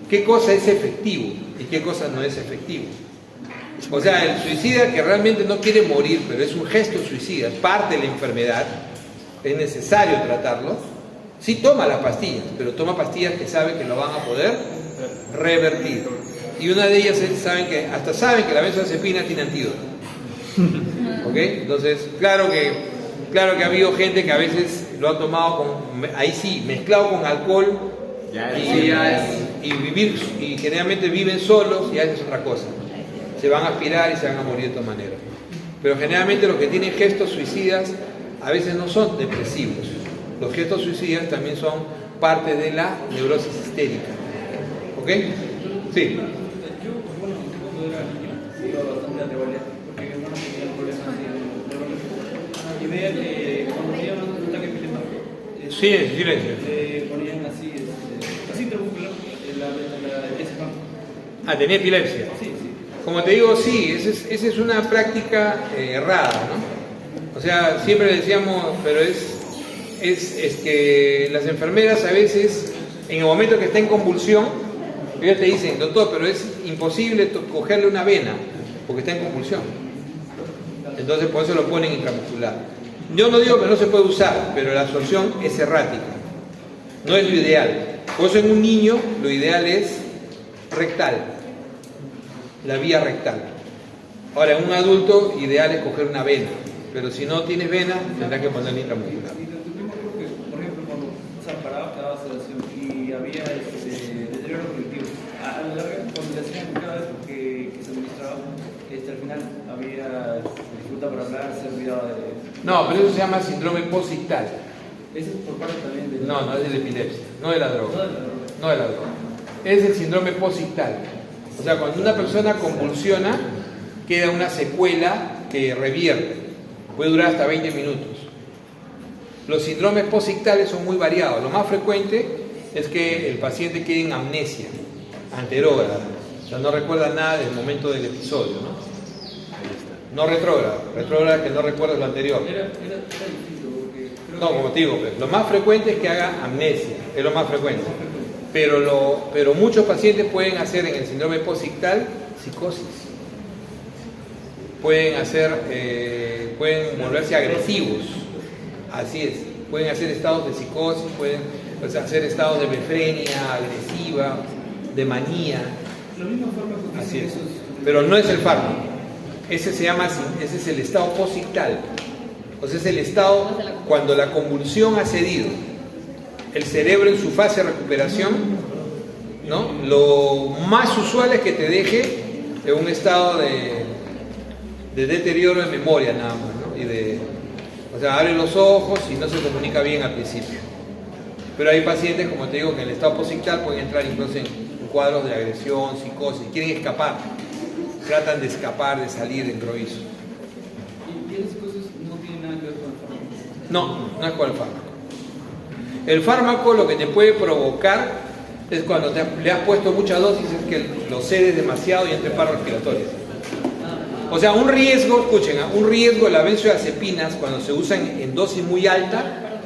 qué cosa es efectivo y qué cosa no es efectivo. O sea, el suicida que realmente no quiere morir, pero es un gesto suicida, parte de la enfermedad, es necesario tratarlo, sí toma las pastillas, pero toma pastillas que sabe que lo van a poder revertir. Y una de ellas es, saben que la benzodiazepina tiene antídoto. ¿Ok? Entonces, claro que ha habido gente que a veces lo ha tomado ahí sí, mezclado con alcohol y generalmente viven solos y es otra cosa. Se van a aspirar y se van a morir de todas maneras. Pero generalmente los que tienen gestos suicidas a veces no son depresivos. Los gestos suicidas también son parte de la neurosis histérica. ¿Ok? Sí. Yo, cuando era niño, iba bastante a Tehuala, porque mi hermano tenía problemas de y veía que cuando tenían un ataque epiléptico, Silencio. ponían así interbucular ese campo. Tenía epilepsia. Sí. Como te digo, sí, esa es una práctica errada, ¿no? O sea, siempre decíamos, pero es que las enfermeras a veces, en el momento que está en convulsión, ellos te dicen, doctor, pero es imposible cogerle una vena, porque está en convulsión. Entonces por eso lo ponen intramuscular. Yo no digo que no se puede usar, pero la absorción es errática. No es lo ideal. Por eso en un niño lo ideal es rectal, la vía rectal. Ahora, en un adulto ideal es coger una vena, pero si no tienes vena, tendrás que ponerle intramuscular. Y yo me acuerdo que, por ejemplo, cuando paraba cada sedación y había deterioro cognitivo, a la larga, cuando le hacían cada vez que se administraba, al final había dificultad para hablar, se olvidaba de... No, pero eso se llama síndrome postictal. Ese es por parte también de... No, es de la epilepsia, no de la droga. No de la droga. No de la droga. Es el síndrome posictal. O sea, cuando una persona convulsiona, queda una secuela que revierte. Puede durar hasta 20 minutos. Los síndromes posictales son muy variados. Lo más frecuente es que el paciente quede en amnesia anterógrada. O sea, no recuerda nada del momento del episodio, ¿no? No retrógrada. Retrógrada que no recuerda lo anterior. Era distinto porque... No, como te digo, pues, lo más frecuente es que haga amnesia. Es lo más frecuente. Pero muchos pacientes pueden hacer en el síndrome posictal psicosis. Pueden volverse agresivos. Así es. Pueden hacer estados de psicosis, pueden hacer estados de befrenia agresiva, de manía. Los mismos fármacos que Así es. esos... Pero no es el fármaco. Ese es el estado posictal. O sea, es el estado cuando la convulsión ha cedido. El cerebro en su fase de recuperación, ¿no? Lo más usual es que te deje en un estado de deterioro de memoria nada más, ¿no? O sea, abre los ojos y no se comunica bien al principio. Pero hay pacientes, como te digo, que en el estado posictal pueden entrar incluso en cuadros de agresión, psicosis, quieren escapar, tratan de escapar, de salir de improviso. ¿Y esas cosas no tienen nada que ver con el fármaco? No es con el fármaco. El fármaco lo que te puede provocar es cuando le has puesto mucha dosis, es que lo cedes demasiado y entre paros respiratorios. O sea, un riesgo, escuchen, un riesgo de la benzodiazepinas cuando se usan en dosis muy alta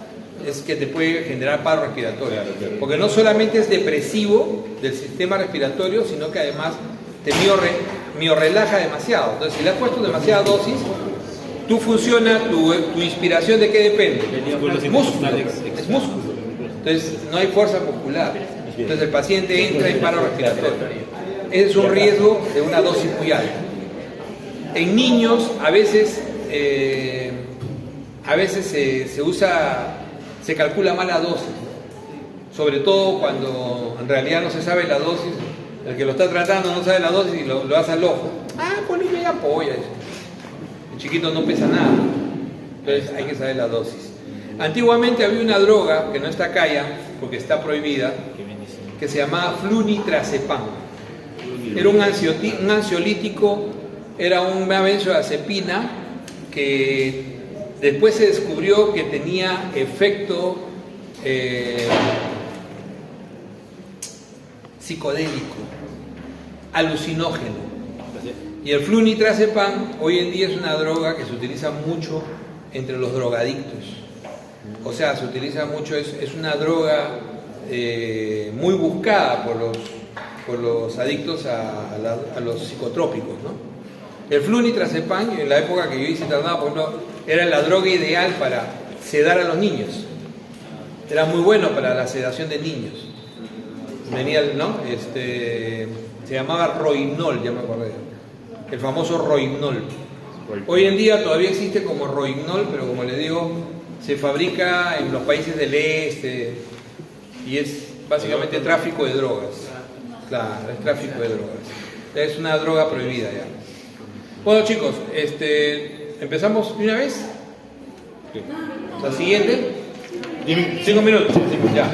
es que te puede generar paro respiratorio. Porque no solamente es depresivo del sistema respiratorio, sino que además te miorrelaja demasiado. Entonces, si le has puesto demasiada dosis, tu inspiración, ¿de qué depende? Músculo. Es músculo. Entonces, no hay fuerza muscular. Entonces, el paciente entra en paro respiratorio. Ese es un riesgo de una dosis muy alta. En niños, a veces se calcula mal la dosis, sobre todo cuando en realidad no se sabe la dosis, el que lo está tratando no sabe la dosis y lo hace al ojo. Ponle media polla. El chiquito no pesa nada, entonces hay que saber la dosis. Antiguamente había una droga que no está acá ya, porque está prohibida, que se llamaba flunitrazepam. Era un ansiolítico. Era una benzodiazepina que después se descubrió que tenía efecto psicodélico, alucinógeno. Y el flunitrazepam hoy en día es una droga que se utiliza mucho entre los drogadictos. O sea, se utiliza mucho, es una droga muy buscada por los adictos a los psicotrópicos, ¿no? El flunitrazepam, en la época que yo hice internado, por ejemplo, era la droga ideal para sedar a los niños. Era muy bueno para la sedación de niños. Venía, ¿no? Se llamaba Rohypnol, ya me acordé. El famoso Rohypnol. Hoy en día todavía existe como Rohypnol, pero como les digo, se fabrica en los países del este y es básicamente tráfico de drogas. Claro, es tráfico de drogas. Es una droga prohibida ya. Bueno, chicos, empezamos de una vez. La siguiente. 5 minutos. Ya.